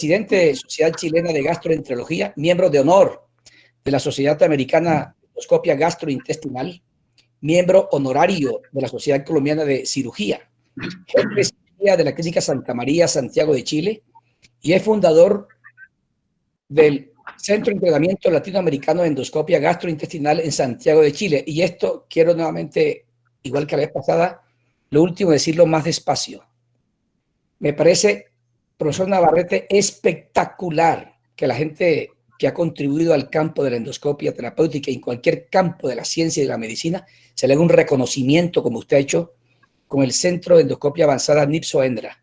presidente de Sociedad Chilena de Gastroenterología, miembro de honor de la Sociedad Americana de Endoscopia Gastrointestinal, miembro honorario de la Sociedad Colombiana de Cirugía, jefe de cirugía de la Clínica Santa María, Santiago de Chile, y es fundador del Centro de Entrenamiento Latinoamericano de Endoscopia Gastrointestinal en Santiago de Chile. Y esto quiero nuevamente, igual que la vez pasada, lo último decirlo más despacio. Me parece, profesor Navarrete, espectacular que la gente que ha contribuido al campo de la endoscopia terapéutica y en cualquier campo de la ciencia y de la medicina se le haga un reconocimiento, como usted ha hecho, con el Centro de Endoscopia Avanzada NIPSO-ENDRA.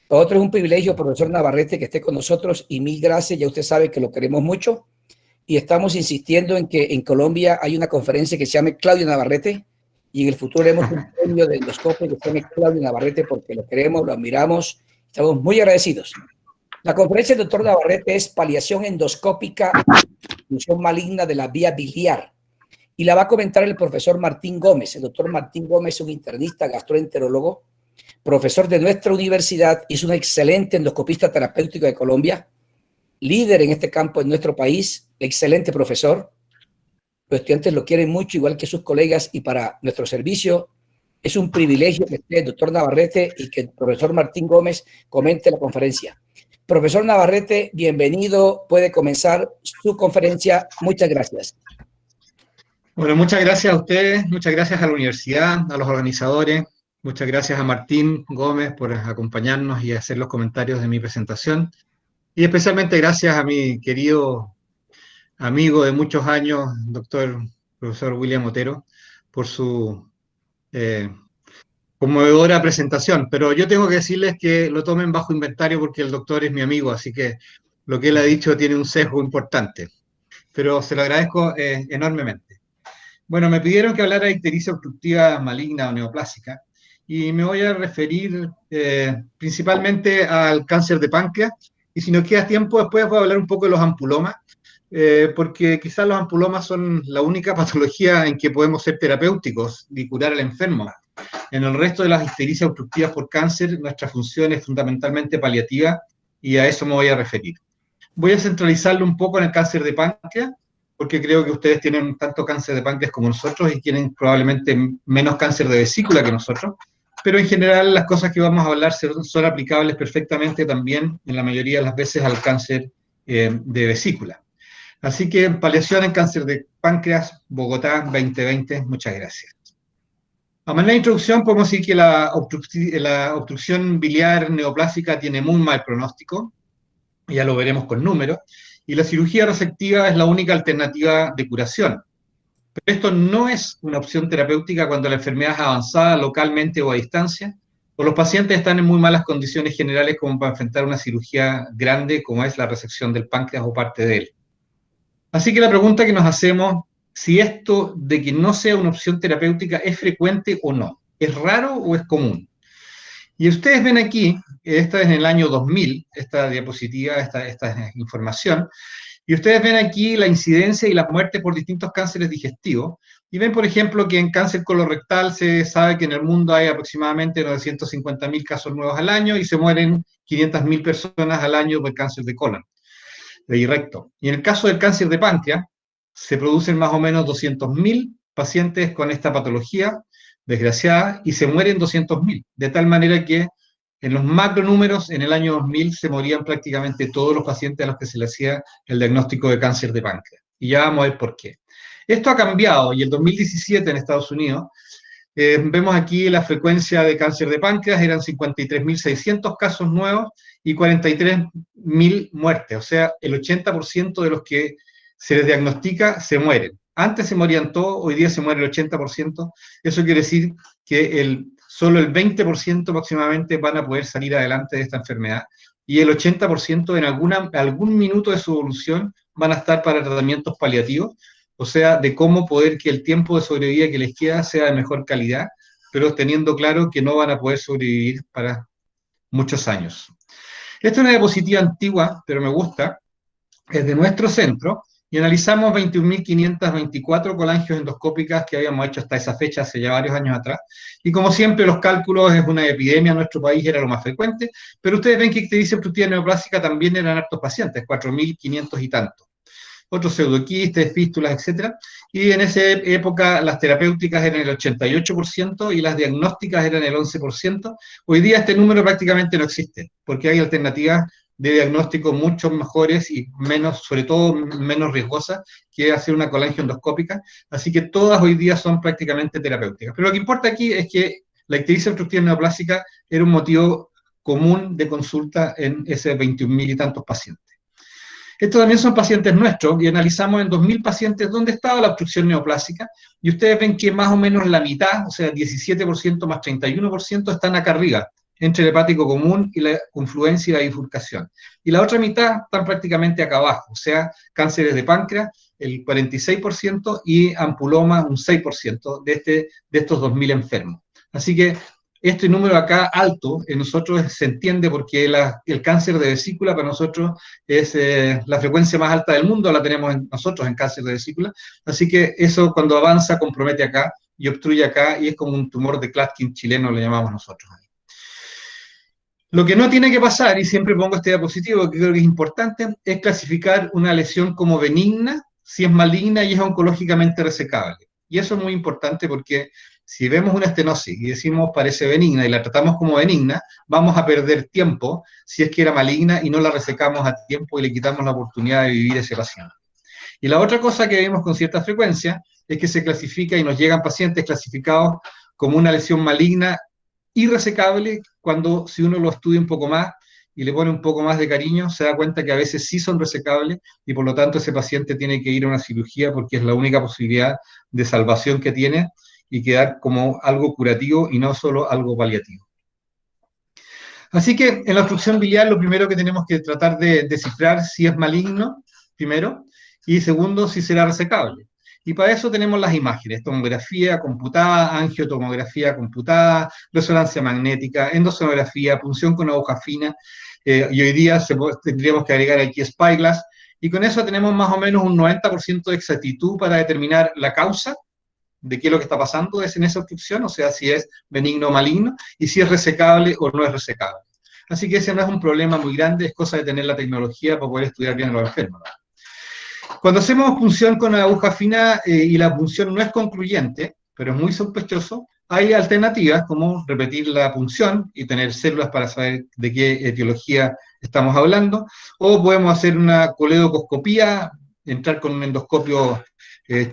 Para nosotros es un privilegio, profesor Navarrete, que esté con nosotros y mil gracias. Ya usted sabe que lo queremos mucho y estamos insistiendo en que en Colombia hay una conferencia que se llame Claudio Navarrete y en el futuro haremos un premio de endoscopia que se llame Claudio Navarrete porque lo queremos, lo admiramos, estamos muy agradecidos. La conferencia del doctor Navarrete es paliación endoscópica, función maligna de la vía biliar, y la va a comentar el profesor Martín Gómez. El doctor Martín Gómez es un internista gastroenterólogo, profesor de nuestra universidad, es un excelente endoscopista terapéutico de Colombia, líder en este campo en nuestro país, excelente profesor. Los estudiantes lo quieren mucho, igual que sus colegas, y para nuestro servicio es un privilegio que esté el doctor Navarrete y que el profesor Martín Gómez comente la conferencia. Profesor Navarrete, bienvenido, puede comenzar su conferencia. Muchas gracias. Bueno, muchas gracias a ustedes, muchas gracias a la universidad, a los organizadores, muchas gracias a Martín Gómez por acompañarnos y hacer los comentarios de mi presentación, y especialmente gracias a mi querido amigo de muchos años, profesor William Otero, por su conmovedora presentación. Pero yo tengo que decirles que lo tomen bajo inventario porque el doctor es mi amigo, así que lo que él ha dicho tiene un sesgo importante, pero se lo agradezco enormemente. Bueno, me pidieron que hablara de ictericia obstructiva maligna o neoplásica, y me voy a referir principalmente al cáncer de páncreas, y si nos queda tiempo después voy a hablar un poco de los ampulomas, porque quizás los ampulomas son la única patología en que podemos ser terapéuticos y curar al enfermo. En el resto de las ictericias obstructivas por cáncer, nuestra función es fundamentalmente paliativa, y a eso me voy a referir. Voy a centralizarlo un poco en el cáncer de páncreas, porque creo que ustedes tienen tanto cáncer de páncreas como nosotros y tienen probablemente menos cáncer de vesícula que nosotros, pero en general las cosas que vamos a hablar son aplicables perfectamente también, en la mayoría de las veces, al cáncer de vesícula. Así que paliación en cáncer de páncreas, Bogotá 2020, muchas gracias. A manera de introducción podemos decir que la obstrucción biliar neoplásica tiene muy mal pronóstico, ya lo veremos con números, y la cirugía resectiva es la única alternativa de curación. Pero esto no es una opción terapéutica cuando la enfermedad es avanzada localmente o a distancia, o los pacientes están en muy malas condiciones generales como para enfrentar una cirugía grande como es la resección del páncreas o parte de él. Así que la pregunta que nos hacemos, si esto de que no sea una opción terapéutica es frecuente o no, ¿es raro o es común? Y ustedes ven aquí, esta es en el año 2000, esta diapositiva, esta información, y ustedes ven aquí la incidencia y la muerte por distintos cánceres digestivos, y ven, por ejemplo, que en cáncer colorectal se sabe que en el mundo hay aproximadamente 950.000 casos nuevos al año, y se mueren 500.000 personas al año por cáncer de colon, de recto. Y en el caso del cáncer de páncreas, se producen más o menos 200.000 pacientes con esta patología desgraciada, y se mueren 200.000, de tal manera que en los macro números, en el año 2000 se morían prácticamente todos los pacientes a los que se le hacía el diagnóstico de cáncer de páncreas. Y ya vamos a ver por qué. Esto ha cambiado, y en 2017 en Estados Unidos, vemos aquí la frecuencia de cáncer de páncreas, eran 53.600 casos nuevos y 43.000 muertes, o sea, el 80% de los que se les diagnostica se mueren. Antes se morían todos, hoy día se muere el 80%, eso quiere decir que solo el 20% aproximadamente van a poder salir adelante de esta enfermedad, y el 80% en algún minuto de su evolución van a estar para tratamientos paliativos, o sea, de cómo poder que el tiempo de sobrevida que les queda sea de mejor calidad, pero teniendo claro que no van a poder sobrevivir para muchos años. Esta es una diapositiva antigua, pero me gusta, es de nuestro centro, y analizamos 21.524 colangios endoscópicas que habíamos hecho hasta esa fecha, hace ya varios años atrás. Y como siempre, los cálculos es una epidemia en nuestro país, era lo más frecuente, pero ustedes ven que ictericia fructífera neoplásica también eran hartos pacientes, 4.500 y tantos. Otros pseudoquistes, fístulas, etcétera. Y en esa época las terapéuticas eran el 88% y las diagnósticas eran el 11%. Hoy día este número prácticamente no existe, porque hay alternativas de diagnóstico mucho mejores y menos, sobre todo menos riesgosas que hacer una colangioendoscópica. Así que todas hoy día son prácticamente terapéuticas. Pero lo que importa aquí es que la ictericia fructífera neoplásica era un motivo común de consulta en ese 21.000 y tantos pacientes. Estos también son pacientes nuestros y analizamos en 2.000 pacientes dónde estaba la obstrucción neoplásica y ustedes ven que más o menos la mitad, o sea, 17% más 31% están acá arriba, entre el hepático común y la confluencia y la bifurcación. Y la otra mitad están prácticamente acá abajo, o sea, cánceres de páncreas, el 46% y ampuloma, un 6% de estos 2.000 enfermos. Así que este número acá alto en nosotros se entiende porque el cáncer de vesícula para nosotros es la frecuencia más alta del mundo, la tenemos nosotros en cáncer de vesícula, así que eso cuando avanza compromete acá y obstruye acá y es como un tumor de Klatskin chileno, le llamamos nosotros. Lo que no tiene que pasar, y siempre pongo este diapositivo que creo que es importante, es clasificar una lesión como benigna, si es maligna y es oncológicamente resecable. Y eso es muy importante porque si vemos una estenosis y decimos parece benigna y la tratamos como benigna, vamos a perder tiempo si es que era maligna y no la resecamos a tiempo y le quitamos la oportunidad de vivir ese paciente. Y la otra cosa que vemos con cierta frecuencia es que se clasifica y nos llegan pacientes clasificados como una lesión maligna irresecable cuando si uno lo estudia un poco más y le pone un poco más de cariño, se da cuenta que a veces sí son resecables y por lo tanto ese paciente tiene que ir a una cirugía porque es la única posibilidad de salvación que tiene y quedar como algo curativo y no solo algo paliativo. Así que en la obstrucción biliar lo primero que tenemos que tratar de descifrar si es maligno, primero, y segundo, si será resecable. Y para eso tenemos las imágenes, tomografía computada, angiotomografía computada, resonancia magnética, endosonografía, punción con aguja fina, y hoy día tendríamos que agregar aquí Spyglass, y con eso tenemos más o menos un 90% de exactitud para determinar la causa de qué es lo que está pasando en esa obstrucción, o sea, si es benigno o maligno, y si es resecable o no es resecable. Así que ese no es un problema muy grande, es cosa de tener la tecnología para poder estudiar bien a los enfermos. Cuando hacemos punción con aguja fina y la punción no es concluyente, pero es muy sospechoso, hay alternativas como repetir la punción y tener células para saber de qué etiología estamos hablando, o podemos hacer una coledocoscopía, entrar con un endoscopio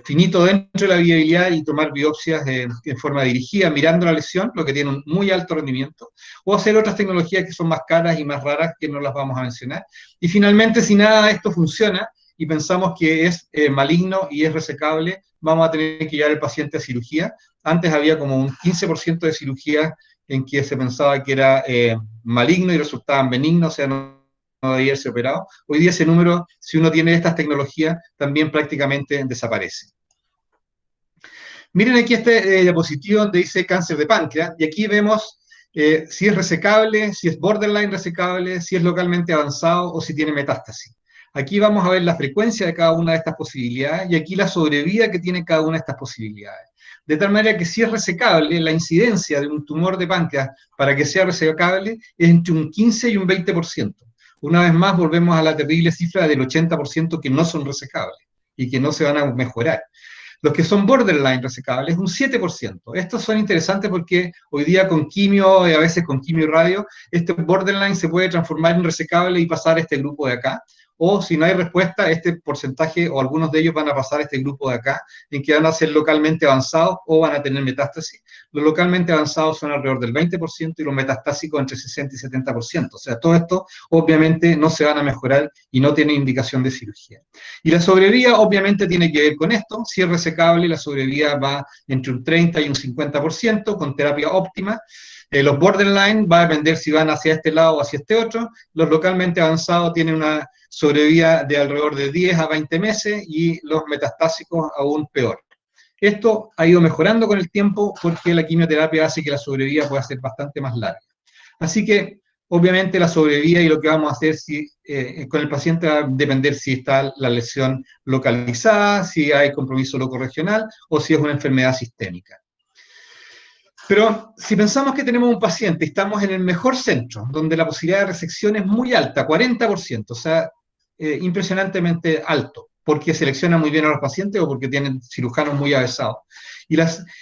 finito dentro de la viabilidad y tomar biopsias en forma dirigida, mirando la lesión, lo que tiene un muy alto rendimiento, o hacer otras tecnologías que son más caras y más raras que no las vamos a mencionar. Y finalmente, si nada de esto funciona, y pensamos que es maligno y es resecable, vamos a tener que llevar al paciente a cirugía. Antes había como un 15% de cirugías en que se pensaba que era maligno y resultaban benignos, o sea, no debía haberse operado. Hoy día ese número, si uno tiene estas tecnologías, también prácticamente desaparece. Miren aquí este diapositivo donde dice cáncer de páncreas, y aquí vemos si es resecable, si es borderline resecable, si es localmente avanzado o si tiene metástasis. Aquí vamos a ver la frecuencia de cada una de estas posibilidades y aquí la sobrevida que tiene cada una de estas posibilidades. De tal manera que si es resecable, la incidencia de un tumor de páncreas para que sea resecable es entre un 15 y un 20%. Una vez más volvemos a la terrible cifra del 80% que no son resecables y que no se van a mejorar. Los que son borderline resecables, un 7%. Estos son interesantes porque hoy día con quimio, a veces con quimio y radio, este borderline se puede transformar en resecable y pasar a este grupo de acá. O si no hay respuesta, este porcentaje o algunos de ellos van a pasar a este grupo de acá, en que van a ser localmente avanzados o van a tener metástasis. Los localmente avanzados son alrededor del 20% y los metastásicos entre 60 y 70%. O sea, todo esto obviamente no se van a mejorar y no tiene indicación de cirugía. Y la sobrevida obviamente tiene que ver con esto. Si es resecable, la sobrevida va entre un 30 y un 50% con terapia óptima. Los borderline va a depender si van hacia este lado o hacia este otro. Los localmente avanzados tienen una sobrevida de alrededor de 10 a 20 meses y los metastásicos aún peor. Esto ha ido mejorando con el tiempo porque la quimioterapia hace que la sobrevida pueda ser bastante más larga. Así que Obviamente la sobrevida y lo que vamos a hacer con el paciente va a depender si está la lesión localizada, si hay compromiso locorregional o si es una enfermedad sistémica. Pero si pensamos que tenemos un paciente y estamos en el mejor centro, donde la posibilidad de resección es muy alta, 40%, o sea, impresionantemente alto, porque selecciona muy bien a los pacientes o porque tienen cirujanos muy avesados.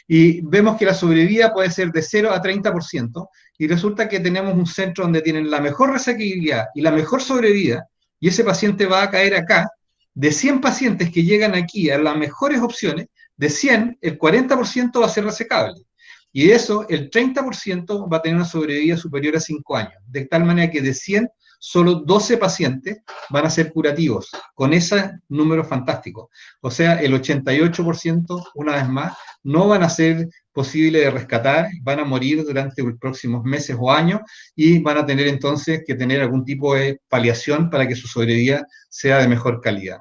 Y vemos que la sobrevida puede ser de 0 a 30%, y resulta que tenemos un centro donde tienen la mejor resequibilidad y la mejor sobrevida, y ese paciente va a caer acá. De 100 pacientes que llegan aquí a las mejores opciones, de 100, el 40% va a ser resecable. Y de eso, el 30% va a tener una sobrevida superior a 5 años, de tal manera que de 100, solo 12 pacientes van a ser curativos, con ese número fantástico. O sea, el 88%, una vez más, no van a ser posibles de rescatar, van a morir durante los próximos meses o años y van a tener entonces que tener algún tipo de paliación para que su sobrevida sea de mejor calidad.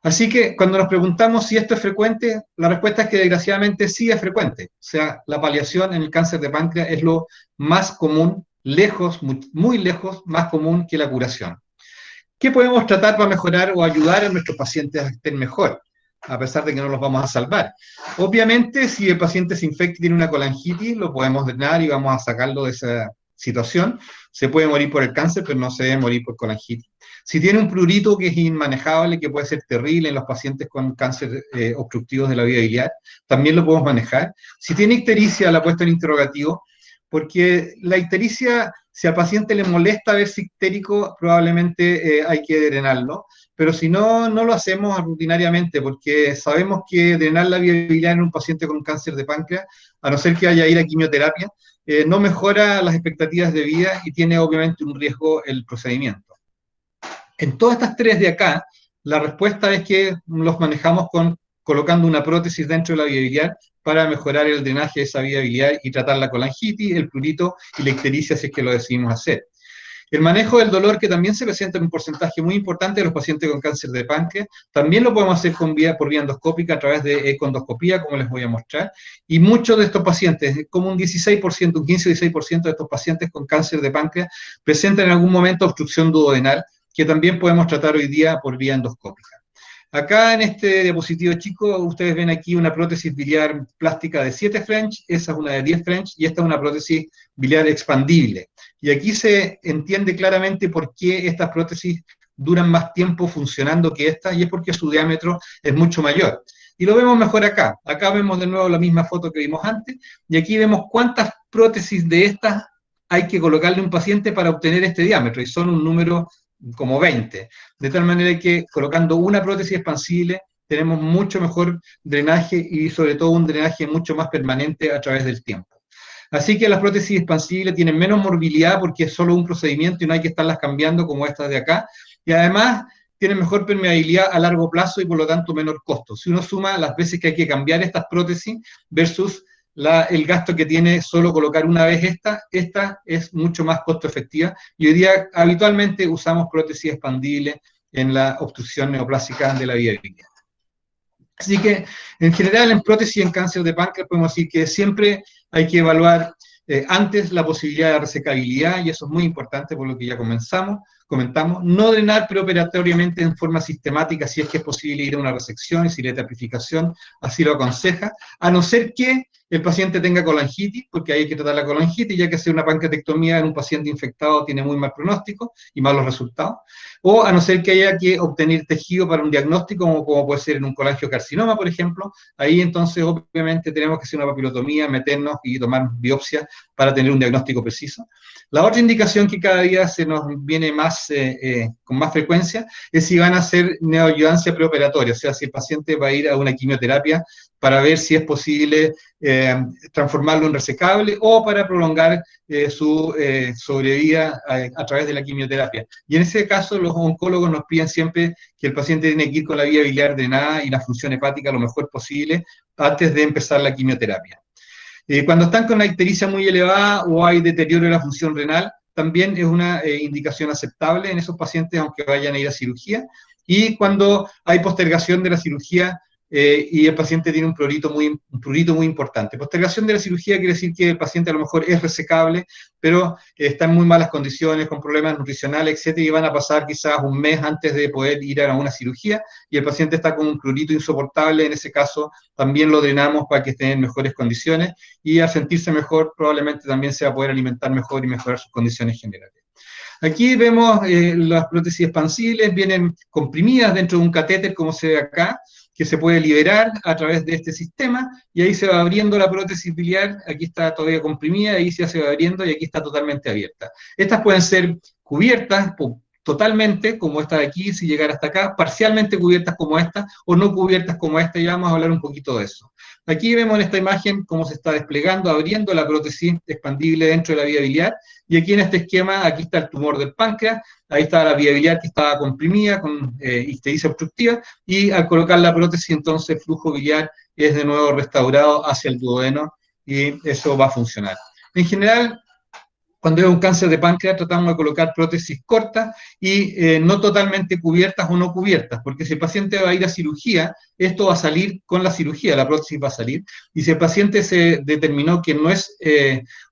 Así que cuando nos preguntamos si esto es frecuente, la respuesta es que desgraciadamente sí es frecuente. O sea, la paliación en el cáncer de páncreas es lo más común, lejos, muy lejos, más común que la curación. ¿Qué podemos tratar para mejorar o ayudar a nuestros pacientes a que estén mejor, a pesar de que no los vamos a salvar? Obviamente, si el paciente se infecta y tiene una colangitis, lo podemos drenar y vamos a sacarlo de esa situación. Se puede morir por el cáncer, pero no se debe morir por colangitis. Si tiene un prurito que es inmanejable, que puede ser terrible en los pacientes con cáncer obstructivos de la vía biliar, también lo podemos manejar. Si tiene ictericia, la he puesto en interrogativo, porque la ictericia, si al paciente le molesta verse ictérico, probablemente hay que drenarlo, pero si no, no lo hacemos rutinariamente, porque sabemos que drenar la vía biliar en un paciente con cáncer de páncreas, a no ser que vaya a ir a quimioterapia, no mejora las expectativas de vida y tiene obviamente un riesgo el procedimiento. En todas estas tres de acá, la respuesta es que los manejamos colocando una prótesis dentro de la vía biliar para mejorar el drenaje de esa vía biliar y tratar la colangitis, el prurito y la ictericia si es que lo decidimos hacer. El manejo del dolor, que también se presenta en un porcentaje muy importante de los pacientes con cáncer de páncreas, también lo podemos hacer por vía endoscópica a través de econdoscopía, como les voy a mostrar. Y muchos de estos pacientes, como un 16%, un 15 o 16% de estos pacientes con cáncer de páncreas, presentan en algún momento obstrucción duodenal, que también podemos tratar hoy día por vía endoscópica. Acá en este diapositivo chico, ustedes ven aquí una prótesis biliar plástica de 7 French, esa es una de 10 French, y esta es una prótesis biliar expandible. Y aquí se entiende claramente por qué estas prótesis duran más tiempo funcionando que esta, y es porque su diámetro es mucho mayor. Y lo vemos mejor acá. Acá vemos de nuevo la misma foto que vimos antes, y aquí vemos cuántas prótesis de estas hay que colocarle a un paciente para obtener este diámetro, y son un número como 20, de tal manera que colocando una prótesis expansible tenemos mucho mejor drenaje y sobre todo un drenaje mucho más permanente a través del tiempo. Así que las prótesis expansibles tienen menos morbilidad porque es solo un procedimiento y no hay que estarlas cambiando como estas de acá, y además tienen mejor permeabilidad a largo plazo y por lo tanto menor costo. Si uno suma las veces que hay que cambiar estas prótesis versus el gasto que tiene solo colocar una vez esta es mucho más costo efectiva, y hoy día habitualmente usamos prótesis expandibles en la obstrucción neoplásica de la vía biliar. Así que, en general, en prótesis en cáncer de páncreas podemos decir que siempre hay que evaluar antes la posibilidad de resecabilidad, y eso es muy importante por lo que ya comentamos, no drenar preoperatoriamente en forma sistemática si es que es posible ir a una resección, y si la etapificación así lo aconseja, a no ser que el paciente tenga colangitis, porque hay que tratar la colangitis, ya que hacer una pancreatectomía en un paciente infectado tiene muy mal pronóstico y malos resultados, o a no ser que haya que obtener tejido para un diagnóstico, como puede ser en un colangiocarcinoma, por ejemplo. Ahí entonces obviamente tenemos que hacer una papilotomía, meternos y tomar biopsia para tener un diagnóstico preciso. La otra indicación que cada día se nos viene con más frecuencia es si van a hacer neoadjuvancia preoperatoria, o sea, si el paciente va a ir a una quimioterapia para ver si es posible transformarlo en resecable o para prolongar su sobrevida a través de la quimioterapia. Y en ese caso los oncólogos nos piden siempre que el paciente tiene que ir con la vía biliar drenada y la función hepática lo mejor posible antes de empezar la quimioterapia. Cuando están con la ictericia muy elevada o hay deterioro de la función renal, también es una indicación aceptable en esos pacientes aunque vayan a ir a cirugía. Y cuando hay postergación de la cirugía y el paciente tiene un prurito muy importante. Postergación de la cirugía quiere decir que el paciente a lo mejor es resecable, pero está en muy malas condiciones, con problemas nutricionales, etcétera, y van a pasar quizás un mes antes de poder ir a una cirugía, y el paciente está con un prurito insoportable. En ese caso también lo drenamos para que esté en mejores condiciones, y al sentirse mejor probablemente también se va a poder alimentar mejor y mejorar sus condiciones generales. Aquí vemos las prótesis expansibles, vienen comprimidas dentro de un catéter, como se ve acá, que se puede liberar a través de este sistema, y ahí se va abriendo la prótesis biliar. Aquí está todavía comprimida, ahí ya se va abriendo, y aquí está totalmente abierta. Estas pueden ser cubiertas totalmente, como esta de aquí, si llegara hasta acá, parcialmente cubiertas como esta, o no cubiertas como esta, y vamos a hablar un poquito de eso. Aquí vemos en esta imagen cómo se está desplegando, abriendo la prótesis expandible dentro de la vía biliar, y aquí en este esquema, aquí está el tumor del páncreas, ahí está la vía biliar que estaba comprimida con ictericia obstructiva, y al colocar la prótesis, entonces el flujo biliar es de nuevo restaurado hacia el duodeno, y eso va a funcionar. En general, cuando es un cáncer de páncreas, tratamos de colocar prótesis cortas y no totalmente cubiertas o no cubiertas, porque si el paciente va a ir a cirugía, esto va a salir con la cirugía, la prótesis va a salir, y si el paciente se determinó que no es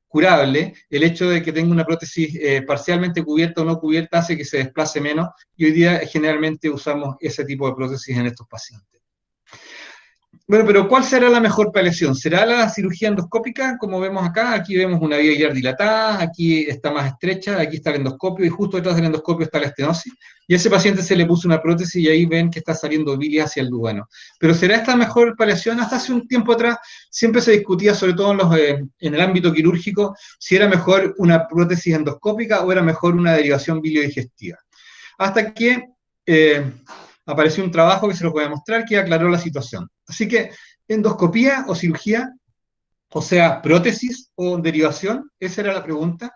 curable, el hecho de que tenga una prótesis parcialmente cubierta o no cubierta hace que se desplace menos, y hoy día generalmente usamos ese tipo de prótesis en estos pacientes. Bueno, pero ¿cuál será la mejor paliación? ¿Será la cirugía endoscópica, como vemos acá? Aquí vemos una vía biliar dilatada, aquí está más estrecha, aquí está el endoscopio, y justo detrás del endoscopio está la estenosis, y a ese paciente se le puso una prótesis, y ahí ven que está saliendo bilis hacia el duodeno. ¿Pero será esta mejor paliación? Hasta hace un tiempo atrás siempre se discutía, sobre todo en el ámbito quirúrgico, si era mejor una prótesis endoscópica o era mejor una derivación biliodigestiva. Hasta que apareció un trabajo que se los voy a mostrar que aclaró la situación. Así que endoscopía o cirugía, o sea, prótesis o derivación, esa era la pregunta,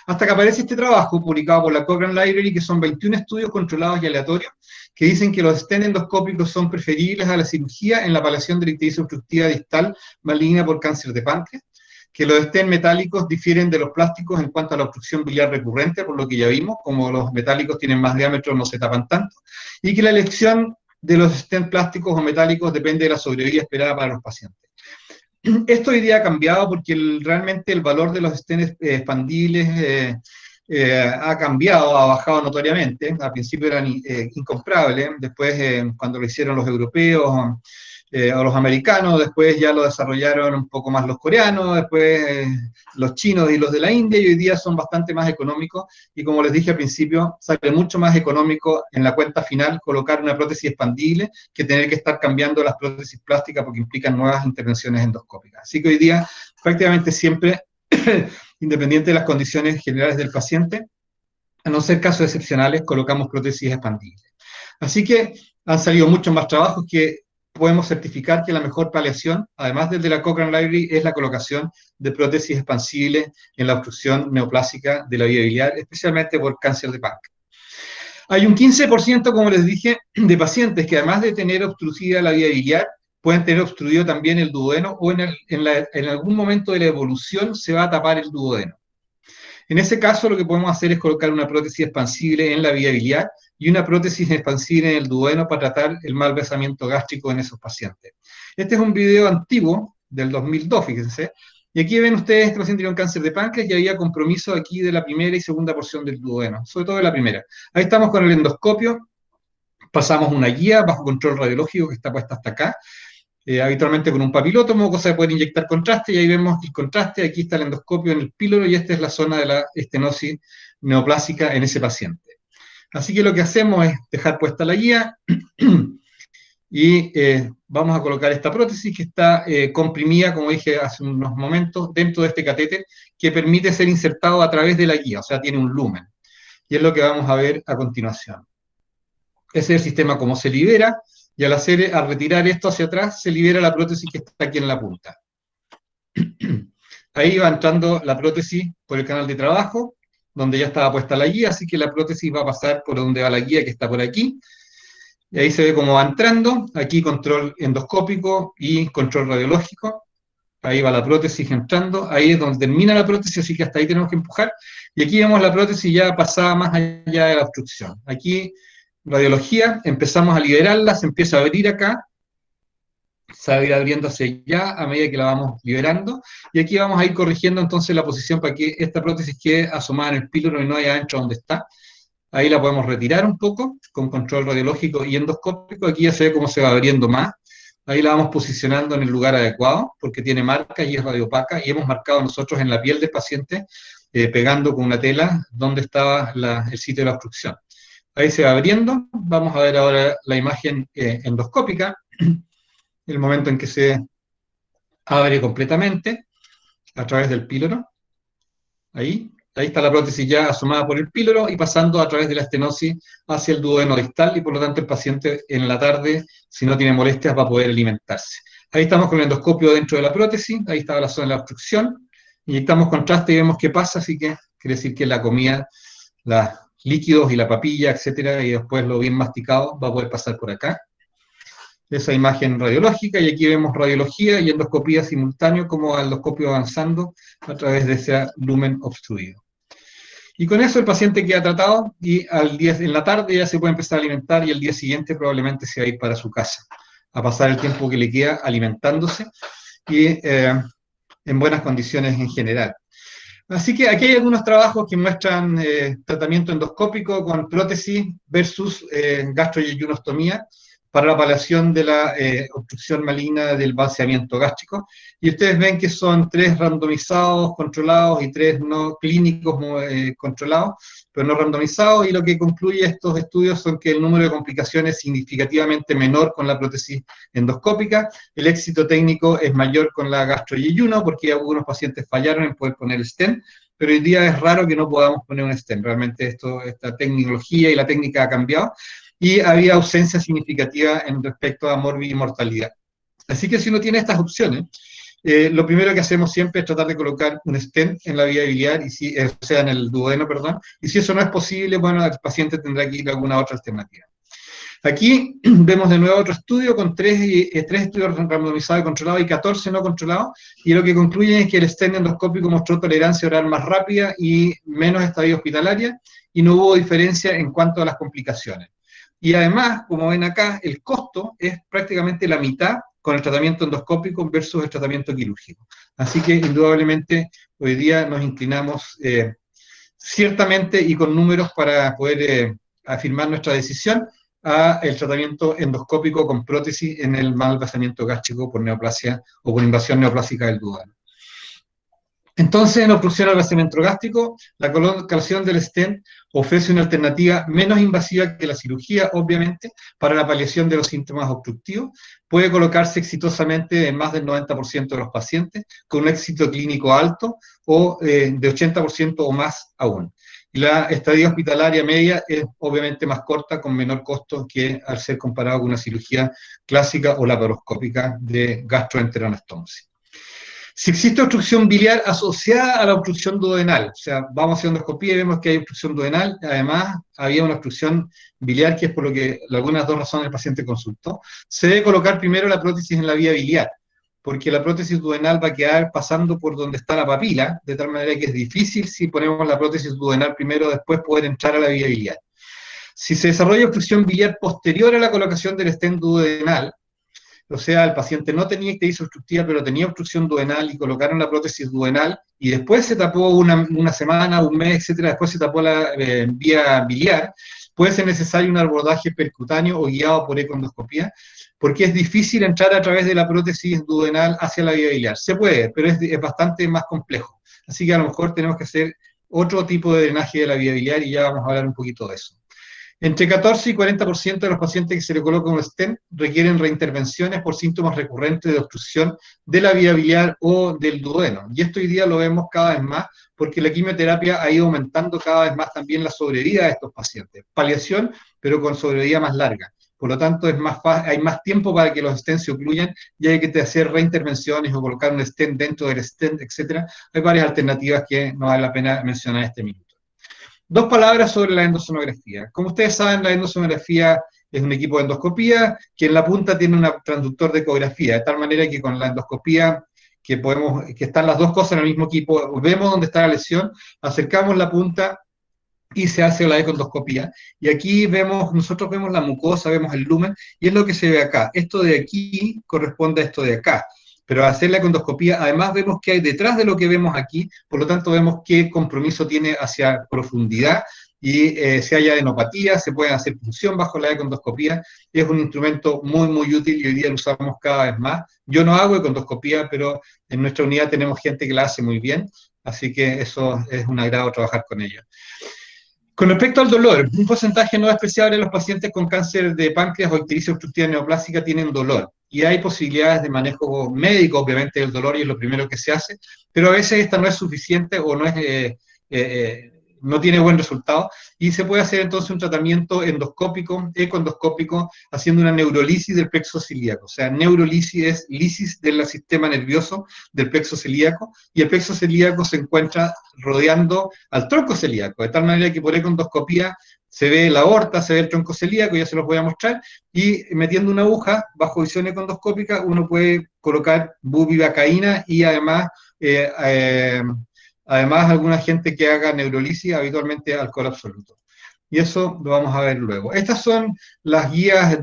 hasta que aparece este trabajo publicado por la Cochrane Library, que son 21 estudios controlados y aleatorios, que dicen que los stents endoscópicos son preferibles a la cirugía en la paliación de la ictericia obstructiva distal maligna por cáncer de páncreas, que los stents metálicos difieren de los plásticos en cuanto a la obstrucción biliar recurrente, por lo que ya vimos, como los metálicos tienen más diámetro, no se tapan tanto, y que la elección de los stents plásticos o metálicos depende de la sobrevida esperada para los pacientes. Esto hoy día ha cambiado porque realmente el valor de los stents expandibles ha cambiado, ha bajado notoriamente. Al principio eran incomprables, después cuando lo hicieron los europeos o los americanos, después ya lo desarrollaron un poco más los coreanos, después los chinos y los de la India, y hoy día son bastante más económicos, y como les dije al principio, sale mucho más económico en la cuenta final colocar una prótesis expandible que tener que estar cambiando las prótesis plásticas porque implican nuevas intervenciones endoscópicas. Así que hoy día prácticamente siempre, independiente de las condiciones generales del paciente, a no ser casos excepcionales, colocamos prótesis expandibles. Así que han salido muchos más trabajos que podemos certificar que la mejor paliación, además del de la Cochrane Library, es la colocación de prótesis expansibles en la obstrucción neoplásica de la vía biliar, especialmente por cáncer de páncreas. Hay un 15%, como les dije, de pacientes que además de tener obstruida la vía biliar, pueden tener obstruido también el duodeno, o en algún momento de la evolución se va a tapar el duodeno. En ese caso, lo que podemos hacer es colocar una prótesis expansible en la vía biliar y una prótesis expansible en el duodeno para tratar el mal besamiento gástrico en esos pacientes. Este es un video antiguo, del 2002, fíjense, y aquí ven ustedes, este paciente tiene un cáncer de páncreas y había compromiso aquí de la primera y segunda porción del duodeno, sobre todo de la primera. Ahí estamos con el endoscopio, pasamos una guía bajo control radiológico que está puesta hasta acá, habitualmente con un papilótomo, cosa de poder inyectar contraste, y ahí vemos el contraste. Aquí está el endoscopio en el píloro, y esta es la zona de la estenosis neoplásica en ese paciente. Así que lo que hacemos es dejar puesta la guía, y vamos a colocar esta prótesis que está comprimida, como dije hace unos momentos, dentro de este catéter, que permite ser insertado a través de la guía, o sea, tiene un lumen, y es lo que vamos a ver a continuación. Ese es el sistema como se libera, y al retirar esto hacia atrás, se libera la prótesis que está aquí en la punta. Ahí va entrando la prótesis por el canal de trabajo, donde ya estaba puesta la guía, así que la prótesis va a pasar por donde va la guía, que está por aquí. Y ahí se ve cómo va entrando, aquí control endoscópico y control radiológico. Ahí va la prótesis entrando, ahí es donde termina la prótesis, así que hasta ahí tenemos que empujar. Y aquí vemos la prótesis ya pasada más allá de la obstrucción. Aquí radiología, empezamos a liberarla, se empieza a abrir acá, se va a ir abriendo hacia allá a medida que la vamos liberando, y aquí vamos a ir corrigiendo entonces la posición para que esta prótesis quede asomada en el píloro y no allá adentro donde está. Ahí la podemos retirar un poco con control radiológico y endoscópico. Aquí ya se ve cómo se va abriendo más. Ahí la vamos posicionando en el lugar adecuado porque tiene marcas y es radiopaca, y hemos marcado nosotros en la piel del paciente, pegando con una tela donde estaba el sitio de la obstrucción. Ahí se va abriendo. Vamos a ver ahora la imagen endoscópica, el momento en que se abre completamente a través del píloro. Ahí está la prótesis ya asomada por el píloro y pasando a través de la estenosis hacia el duodeno distal, y por lo tanto el paciente en la tarde, si no tiene molestias, va a poder alimentarse. Ahí estamos con el endoscopio dentro de la prótesis, ahí estaba la zona de la obstrucción, inyectamos contraste y vemos qué pasa, así que quiere decir que la comida, los líquidos y la papilla, etcétera, y después lo bien masticado, va a poder pasar por acá. Esa imagen radiológica, y aquí vemos radiología y endoscopía simultáneo, como el endoscopio avanzando a través de ese lumen obstruido. Y con eso el paciente queda tratado, y en la tarde ya se puede empezar a alimentar, y el día siguiente probablemente se va a ir para su casa, a pasar el tiempo que le queda alimentándose y en buenas condiciones en general. Así que aquí hay algunos trabajos que muestran tratamiento endoscópico con prótesis versus gastroyeyunostomía para la paliación de la obstrucción maligna del vaciamiento gástrico. Y ustedes ven que son 3 randomizados controlados y 3 no clínicos controlados, pero no randomizados, y lo que concluye estos estudios son que el número de complicaciones es significativamente menor con la prótesis endoscópica, el éxito técnico es mayor con la gastroyeyuno, porque algunos pacientes fallaron en poder poner stent, pero hoy día es raro que no podamos poner un stent. Realmente esta tecnología y la técnica ha cambiado, y había ausencia significativa en respecto a mortalidad. Así que si uno tiene estas opciones, lo primero que hacemos siempre es tratar de colocar un stent en la vía biliar, o sea, en el duodeno, perdón, y si eso no es posible, bueno, el paciente tendrá que ir a alguna otra alternativa. Aquí vemos de nuevo otro estudio con 3 estudios randomizados y controlados y 14 no controlados, y lo que concluyen es que el stent endoscópico mostró tolerancia oral más rápida y menos estadia hospitalaria, y no hubo diferencia en cuanto a las complicaciones. Y además, como ven acá, el costo es prácticamente la mitad con el tratamiento endoscópico versus el tratamiento quirúrgico. Así que, indudablemente, hoy día nos inclinamos ciertamente y con números para poder afirmar nuestra decisión a el tratamiento endoscópico con prótesis en el mal vaciamiento gástrico por neoplasia o por invasión neoplásica del duodeno. Entonces, en obstrucción al vaciamiento gástrico, la colocación del stent ofrece una alternativa menos invasiva que la cirugía, obviamente, para la paliación de los síntomas obstructivos. Puede colocarse exitosamente en más del 90% de los pacientes, con un éxito clínico alto o de 80% o más aún. Y la estadía hospitalaria media es obviamente más corta, con menor costo que al ser comparado con una cirugía clásica o laparoscópica de gastroenteroanastomosis. Si existe obstrucción biliar asociada a la obstrucción duodenal, o sea, vamos a hacer endoscopía y vemos que hay obstrucción duodenal, además había una obstrucción biliar, que es por lo que algunas 2 razones el paciente consultó, se debe colocar primero la prótesis en la vía biliar, porque la prótesis duodenal va a quedar pasando por donde está la papila, de tal manera que es difícil, si ponemos la prótesis duodenal primero, después poder entrar a la vía biliar. Si se desarrolla obstrucción biliar posterior a la colocación del stent duodenal, o sea, el paciente no tenía ictericia obstructiva, pero tenía obstrucción duodenal y colocaron la prótesis duodenal, y después se tapó una semana, un mes, etcétera, después se tapó la vía biliar, puede ser necesario un abordaje percutáneo o guiado por ecoendoscopía, porque es difícil entrar a través de la prótesis duodenal hacia la vía biliar. Se puede, pero es bastante más complejo. Así que a lo mejor tenemos que hacer otro tipo de drenaje de la vía biliar, y ya vamos a hablar un poquito de eso. Entre 14 y 40% de los pacientes que se le coloca un stent requieren reintervenciones por síntomas recurrentes de obstrucción de la vía biliar o del duodeno. Y esto hoy día lo vemos cada vez más, porque la quimioterapia ha ido aumentando cada vez más también la sobrevida de estos pacientes. Paliación, pero con sobrevida más larga. Por lo tanto, hay más tiempo para que los stents se ocluyan, y hay que hacer reintervenciones o colocar un stent dentro del stent, etc. Hay varias alternativas que no vale la pena mencionar en este minuto. 2 palabras sobre la endosonografía. Como ustedes saben, la endosonografía es un equipo de endoscopía que en la punta tiene un transductor de ecografía, de tal manera que con la endoscopía, que están las 2 cosas en el mismo equipo, vemos dónde está la lesión, acercamos la punta y se hace la econdoscopía. Y aquí nosotros vemos la mucosa, vemos el lumen, y es lo que se ve acá. Esto de aquí corresponde a esto de acá. Pero al hacer la econdoscopía, además vemos qué hay detrás de lo que vemos aquí, por lo tanto vemos qué compromiso tiene hacia profundidad, y si hay adenopatía, se puede hacer punción bajo la econdoscopía. Es un instrumento muy, muy útil y hoy día lo usamos cada vez más. Yo no hago econdoscopía, pero en nuestra unidad tenemos gente que la hace muy bien, así que eso es un agrado trabajar con ella. Con respecto al dolor, un porcentaje no despreciable de los pacientes con cáncer de páncreas o ictericia obstructiva neoplásica tienen dolor. Y hay posibilidades de manejo médico, obviamente, del dolor, y es lo primero que se hace, pero a veces esta no es suficiente o no tiene buen resultado, y se puede hacer entonces un tratamiento endoscópico, econdoscópico, haciendo una neurolisis del plexo celíaco. O sea, neurolisis es lisis del sistema nervioso del plexo celíaco, y el plexo celíaco se encuentra rodeando al tronco celíaco, de tal manera que por econdoscopía se ve la aorta, se ve el tronco celíaco, ya se los voy a mostrar, y metiendo una aguja bajo visión econdoscópica uno puede colocar bupivacaína y además alguna gente que haga neurolisis, habitualmente alcohol absoluto. Y eso lo vamos a ver luego. Estas son las guías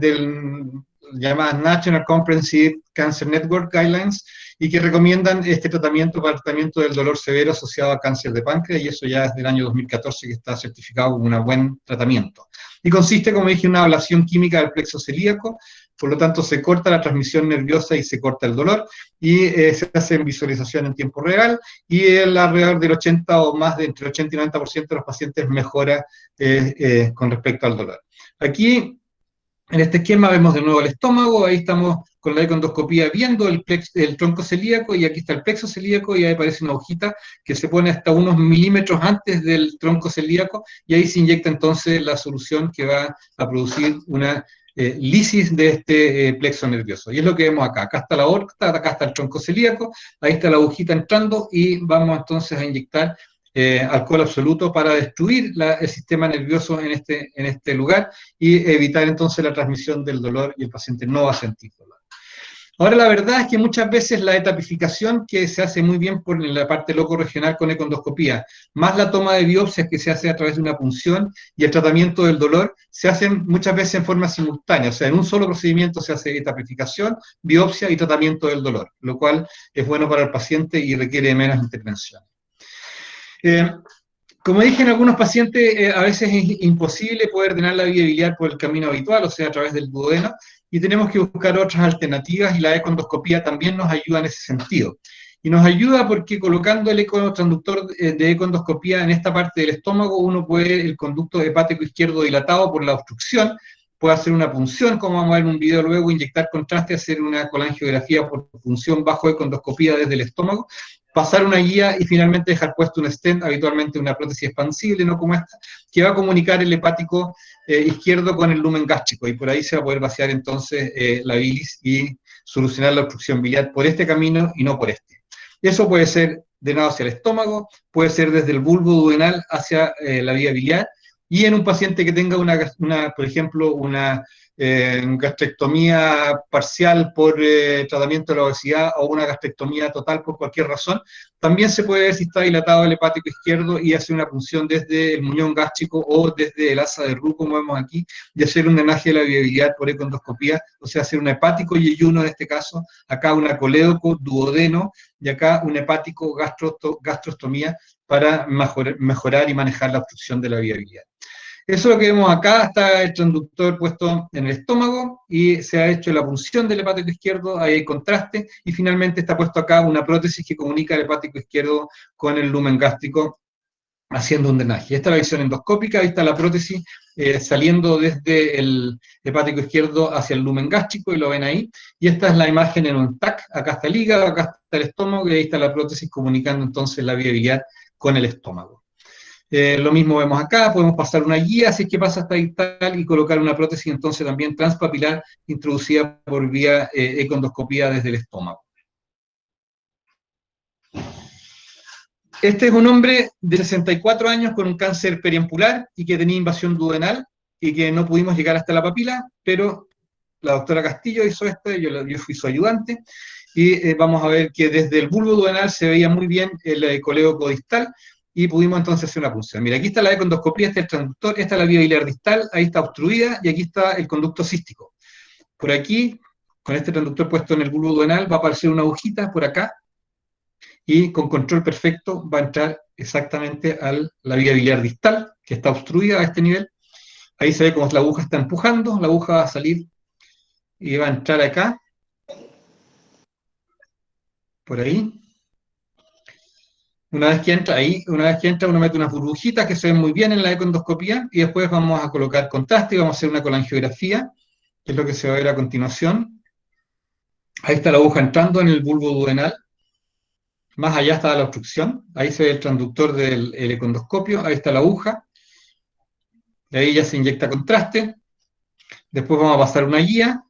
llamadas National Comprehensive Cancer Network Guidelines, y que recomiendan este tratamiento para el tratamiento del dolor severo asociado a cáncer de páncreas, y eso ya es del año 2014 que está certificado como un buen tratamiento. Y consiste, como dije, en una ablación química del plexo celíaco, por lo tanto se corta la transmisión nerviosa y se corta el dolor, y se hace en visualización en tiempo real, y alrededor del 80 o más de entre 80 y 90% de los pacientes mejora con respecto al dolor. Aquí, en este esquema, vemos de nuevo el estómago, ahí estamos con la econdoscopía viendo el tronco celíaco, y aquí está el plexo celíaco, y ahí aparece una hojita que se pone hasta unos milímetros antes del tronco celíaco, y ahí se inyecta entonces la solución que va a producir una lisis de este plexo nervioso. Y es lo que vemos acá. Acá está la aorta, acá está el tronco celíaco, ahí está la agujita entrando, y vamos entonces a inyectar alcohol absoluto para destruir el sistema nervioso en este lugar, y evitar entonces la transmisión del dolor, y el paciente no va a sentir dolor. Ahora, la verdad es que muchas veces la etapificación, que se hace muy bien en la parte locorregional con econdoscopía, más la toma de biopsias que se hace a través de una punción, y el tratamiento del dolor, se hacen muchas veces en forma simultánea. O sea, en un solo procedimiento se hace etapificación, biopsia y tratamiento del dolor, lo cual es bueno para el paciente y requiere menos intervención. Como dije, en algunos pacientes a veces es imposible poder drenar la vía biliar por el camino habitual, o sea, a través del duodeno, y tenemos que buscar otras alternativas, y la econdoscopía también nos ayuda en ese sentido. Y nos ayuda porque colocando el ecotransductor de econdoscopía en esta parte del estómago, uno puede, el conducto hepático izquierdo dilatado por la obstrucción, puede hacer una punción, como vamos a ver en un video luego, inyectar contraste, hacer una colangiografía por punción bajo econdoscopía desde el estómago, pasar una guía y finalmente dejar puesto un stent, habitualmente una prótesis expansible, no como esta, que va a comunicar el hepático izquierdo con el lumen gástrico, y por ahí se va a poder vaciar entonces la bilis y solucionar la obstrucción biliar por este camino y no por este. Eso puede ser drenado hacia el estómago, puede ser desde el bulbo duodenal hacia la vía biliar, y en un paciente que tenga por ejemplo, una gastrectomía parcial por tratamiento de la obesidad, o una gastrectomía total por cualquier razón, también se puede ver si está dilatado el hepático izquierdo, y hacer una punción desde el muñón gástrico o desde el asa de Roux, como vemos aquí, y hacer un drenaje de la viabilidad por econdoscopía, o sea, hacer un hepático yeyuno en este caso, acá una colédoco duodeno, y acá un hepático gastrostomía para mejorar y manejar la obstrucción de la viabilidad. Eso es lo que vemos acá. Está el transductor puesto en el estómago, y se ha hecho la punción del hepático izquierdo, ahí hay contraste, y finalmente está puesto acá una prótesis que comunica el hepático izquierdo con el lumen gástrico, haciendo un drenaje. Esta es la visión endoscópica, ahí está la prótesis saliendo desde el hepático izquierdo hacia el lumen gástrico, y lo ven ahí, y esta es la imagen en un TAC, acá está el hígado, acá está el estómago, y ahí está la prótesis comunicando entonces la vía biliar con el estómago. Lo mismo vemos acá, podemos pasar una guía, si es que pasa hasta ahí tal, y colocar una prótesis entonces también transpapilar, introducida por vía econdoscopía desde el estómago. Este es un hombre de 64 años con un cáncer periampular, y que tenía invasión duodenal, y que no pudimos llegar hasta la papila, pero la doctora Castillo hizo esto, yo fui su ayudante, y vamos a ver que desde el bulbo duodenal se veía muy bien el colédoco distal, y pudimos entonces hacer una punción. Mira, aquí está la econdoscopía, este es el transductor, esta es la vía biliar distal, ahí está obstruida, y aquí está el conducto cístico. Por aquí, con este transductor puesto en el bulbo duodenal, va a aparecer una agujita por acá, y con control perfecto va a entrar exactamente a la vía biliar distal, que está obstruida a este nivel. Ahí se ve cómo la aguja está empujando, la aguja va a salir y va a entrar acá, por ahí. Una vez que entra ahí, uno mete unas burbujitas que se ven muy bien en la econdoscopía, y después vamos a colocar contraste y vamos a hacer una colangiografía, que es lo que se va a ver a continuación. Ahí está la aguja entrando en el bulbo duodenal. Más allá está la obstrucción. Ahí se ve el transductor del econdoscopio. Ahí está la aguja. De ahí ya se inyecta contraste. Después vamos a pasar una guía,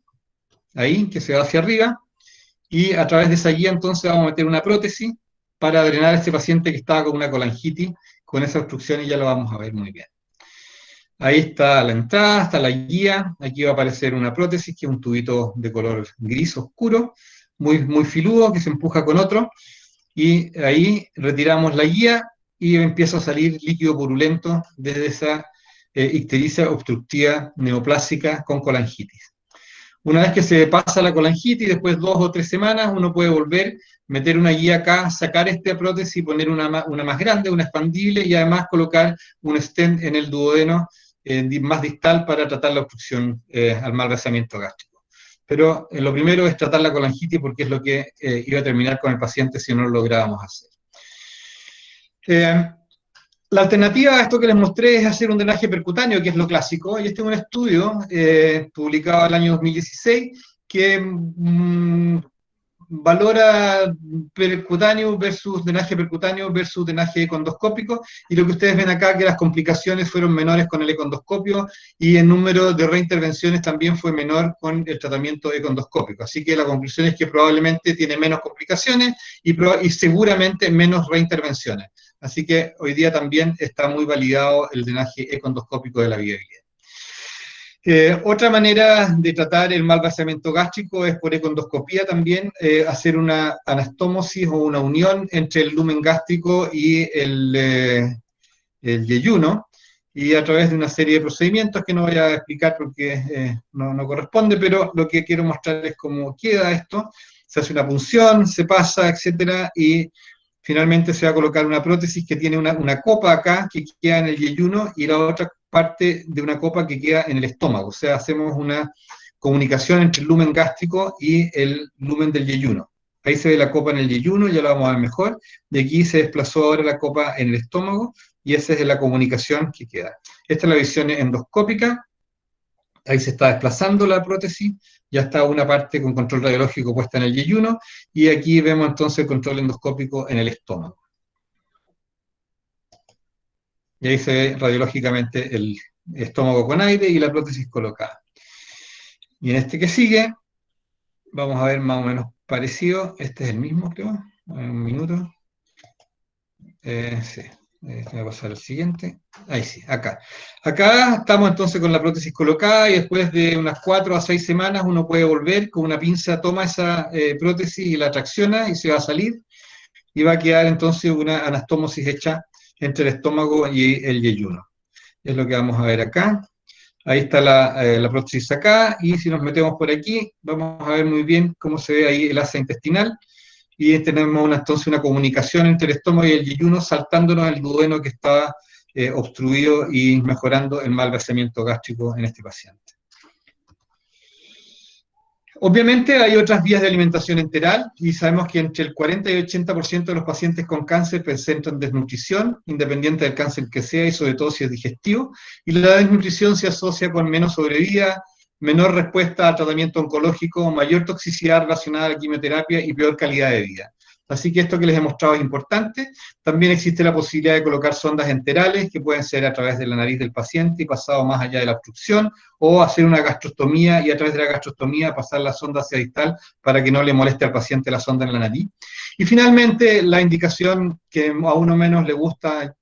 ahí, que se va hacia arriba. Y a través de esa guía entonces vamos a meter una prótesis para drenar a este paciente que estaba con una colangitis, con esa obstrucción, y ya lo vamos a ver muy bien. Ahí está la entrada, está la guía. Aquí va a aparecer una prótesis, que es un tubito de color gris oscuro, muy, muy filudo, que se empuja con otro. Y ahí retiramos la guía y empieza a salir líquido purulento desde esa ictericia obstructiva neoplásica con colangitis. Una vez que se pasa la colangitis, después 2 o 3 semanas, uno puede volver, meter una guía acá, sacar esta prótesis y poner una más grande, una expandible, y además colocar un stent en el duodeno más distal para tratar la obstrucción al mal vaciamiento gástrico. Pero lo primero es tratar la colangitis, porque es lo que iba a terminar con el paciente si no lo lográbamos hacer. La alternativa a esto que les mostré es hacer un drenaje percutáneo, que es lo clásico, y este es un estudio publicado el año 2016 que valora percutáneo versus drenaje econdoscópico, y lo que ustedes ven acá, que las complicaciones fueron menores con el econdoscopio, y el número de reintervenciones también fue menor con el tratamiento econdoscópico. Así que la conclusión es que probablemente tiene menos complicaciones y seguramente menos reintervenciones. Así que hoy día también está muy validado el drenaje econdoscópico de la vía biliar. Otra manera de tratar el mal vaciamiento gástrico es por econdoscopía también, hacer una anastomosis o una unión entre el lumen gástrico y el yeyuno, y a través de una serie de procedimientos que no voy a explicar porque no corresponde, pero lo que quiero mostrar es cómo queda esto. Se hace una punción, se pasa, etcétera, y finalmente se va a colocar una prótesis que tiene una copa acá que queda en el yeyuno, y la otra parte de una copa que queda en el estómago. O sea, hacemos una comunicación entre el lumen gástrico y el lumen del yeyuno. Ahí se ve la copa en el yeyuno, ya lo vamos a ver mejor. De aquí se desplazó ahora la copa en el estómago, y esa es la comunicación que queda. Esta es la visión endoscópica. Ahí se está desplazando la prótesis, ya está una parte con control radiológico puesta en el yeyuno, y aquí vemos entonces el control endoscópico en el estómago. Y ahí se ve radiológicamente el estómago con aire y la prótesis colocada. Y en este que sigue, vamos a ver más o menos parecido. Este es el mismo, creo. Un minuto. Sí. Voy a pasar al siguiente. Ahí sí, acá. Acá estamos entonces con la prótesis colocada, y después de unas 4 a 6 semanas uno puede volver con una pinza, toma esa prótesis y la tracciona y se va a salir, y va a quedar entonces una anastomosis hecha entre el estómago y el yeyuno. Es lo que vamos a ver acá. Ahí está la prótesis acá, y si nos metemos por aquí, vamos a ver muy bien cómo se ve ahí el asa intestinal, y tenemos entonces una comunicación entre el estómago y el yeyuno, saltándonos el duodeno que está obstruido y mejorando el mal vaciamiento gástrico en este paciente. Obviamente hay otras vías de alimentación enteral, y sabemos que entre el 40 y 80% de los pacientes con cáncer presentan desnutrición, independiente del cáncer que sea, y sobre todo si es digestivo, y la desnutrición se asocia con menos sobrevida, menor respuesta al tratamiento oncológico, mayor toxicidad relacionada a la quimioterapia y peor calidad de vida. Así que esto que les he mostrado es importante. También existe la posibilidad de colocar sondas enterales, que pueden ser a través de la nariz del paciente y pasado más allá de la obstrucción, o hacer una gastrostomía y a través de la gastrostomía pasar la sonda hacia distal para que no le moleste al paciente la sonda en la nariz. Y finalmente, la indicación que a uno menos le gusta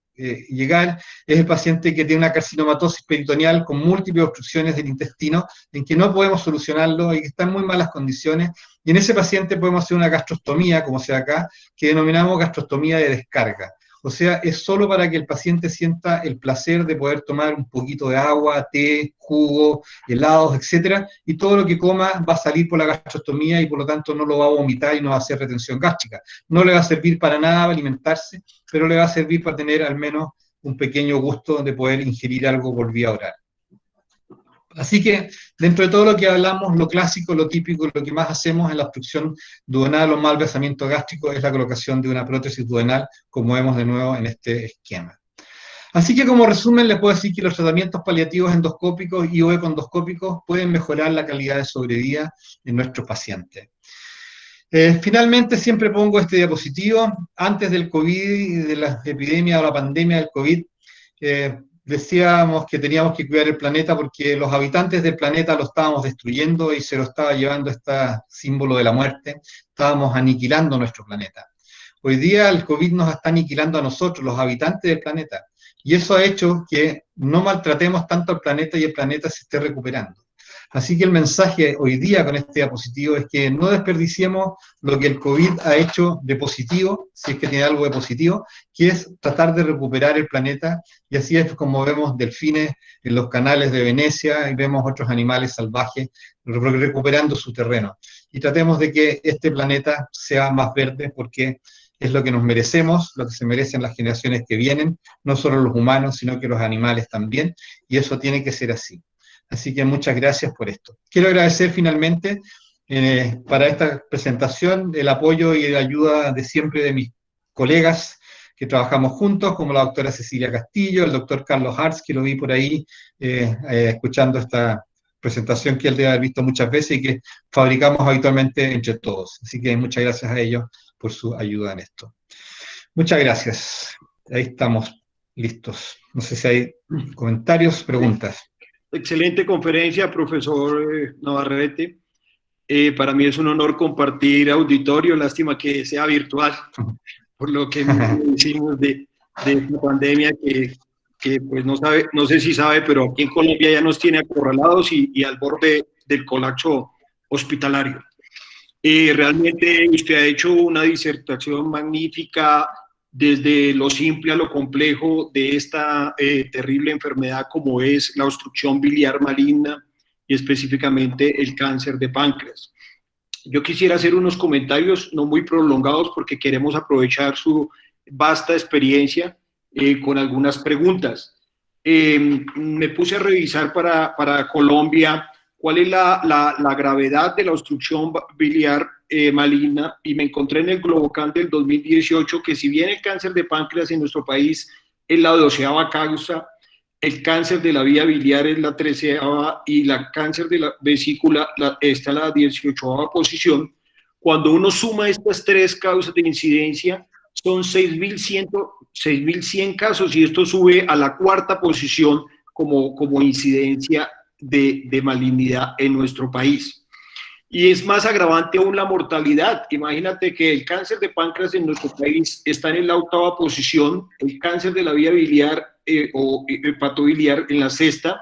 llegar es el paciente que tiene una carcinomatosis peritoneal con múltiples obstrucciones del intestino, en que no podemos solucionarlo y que está en muy malas condiciones, y en ese paciente podemos hacer una gastrostomía, como sea acá, que denominamos gastrostomía de descarga. O sea, es solo para que el paciente sienta el placer de poder tomar un poquito de agua, té, jugo, helados, etcétera, y todo lo que coma va a salir por la gastrostomía y por lo tanto no lo va a vomitar y no va a hacer retención gástrica. No le va a servir para nada para alimentarse, pero le va a servir para tener al menos un pequeño gusto de poder ingerir algo por vía oral. Así que, dentro de todo lo que hablamos, lo clásico, lo típico, lo que más hacemos en la obstrucción duodenal o malversamiento gástrico es la colocación de una prótesis duodenal, como vemos de nuevo en este esquema. Así que, como resumen, les puedo decir que los tratamientos paliativos endoscópicos y o econdoscópicos pueden mejorar la calidad de sobrevida en nuestros pacientes. Finalmente, siempre pongo este diapositivo. Antes del COVID y de la epidemia o la pandemia del COVID, decíamos que teníamos que cuidar el planeta porque los habitantes del planeta lo estábamos destruyendo y se lo estaba llevando este símbolo de la muerte. Estábamos aniquilando nuestro planeta. Hoy día el COVID nos está aniquilando a nosotros, los habitantes del planeta. Y eso ha hecho que no maltratemos tanto al planeta y el planeta se esté recuperando. Así que el mensaje hoy día con este diapositivo es que no desperdiciemos lo que el COVID ha hecho de positivo, si es que tiene algo de positivo, que es tratar de recuperar el planeta, y así es como vemos delfines en los canales de Venecia y vemos otros animales salvajes recuperando su terreno. Y tratemos de que este planeta sea más verde porque es lo que nos merecemos, lo que se merecen las generaciones que vienen, no solo los humanos, sino que los animales también, y eso tiene que ser así. Así que muchas gracias por esto. Quiero agradecer finalmente para esta presentación el apoyo y la ayuda de siempre de mis colegas que trabajamos juntos, como la doctora Cecilia Castillo, el doctor Carlos Hartz, que lo vi por ahí escuchando esta presentación que él debe haber visto muchas veces y que fabricamos habitualmente entre todos. Así que muchas gracias a ellos por su ayuda en esto. Muchas gracias. Ahí estamos listos. No sé si hay comentarios, preguntas. Excelente conferencia, profesor Navarrete. Para mí es un honor compartir auditorio, lástima que sea virtual, por lo que decimos de esta pandemia que pues no sé si sabe, pero aquí en Colombia ya nos tiene acorralados y al borde del colapso hospitalario. Realmente usted ha hecho una disertación magnífica desde lo simple a lo complejo de esta terrible enfermedad como es la obstrucción biliar maligna y específicamente el cáncer de páncreas. Yo quisiera hacer unos comentarios no muy prolongados porque queremos aprovechar su vasta experiencia con algunas preguntas. Me puse a revisar para Colombia cuál es la gravedad de la obstrucción biliar maligna y me encontré en el Globocan del 2018 que si bien el cáncer de páncreas en nuestro país es la 12ª causa, el cáncer de la vía biliar es la 13ª y el cáncer de la vesícula está en la 18ª posición. Cuando uno suma estas tres causas de incidencia, son 6.100 casos y esto sube a la 4ª posición como incidencia de malignidad en nuestro país. Y es más agravante aún la mortalidad. Imagínate que el cáncer de páncreas en nuestro país está en la 8ª posición, el cáncer de la vía biliar o hepatobiliar en la 6ª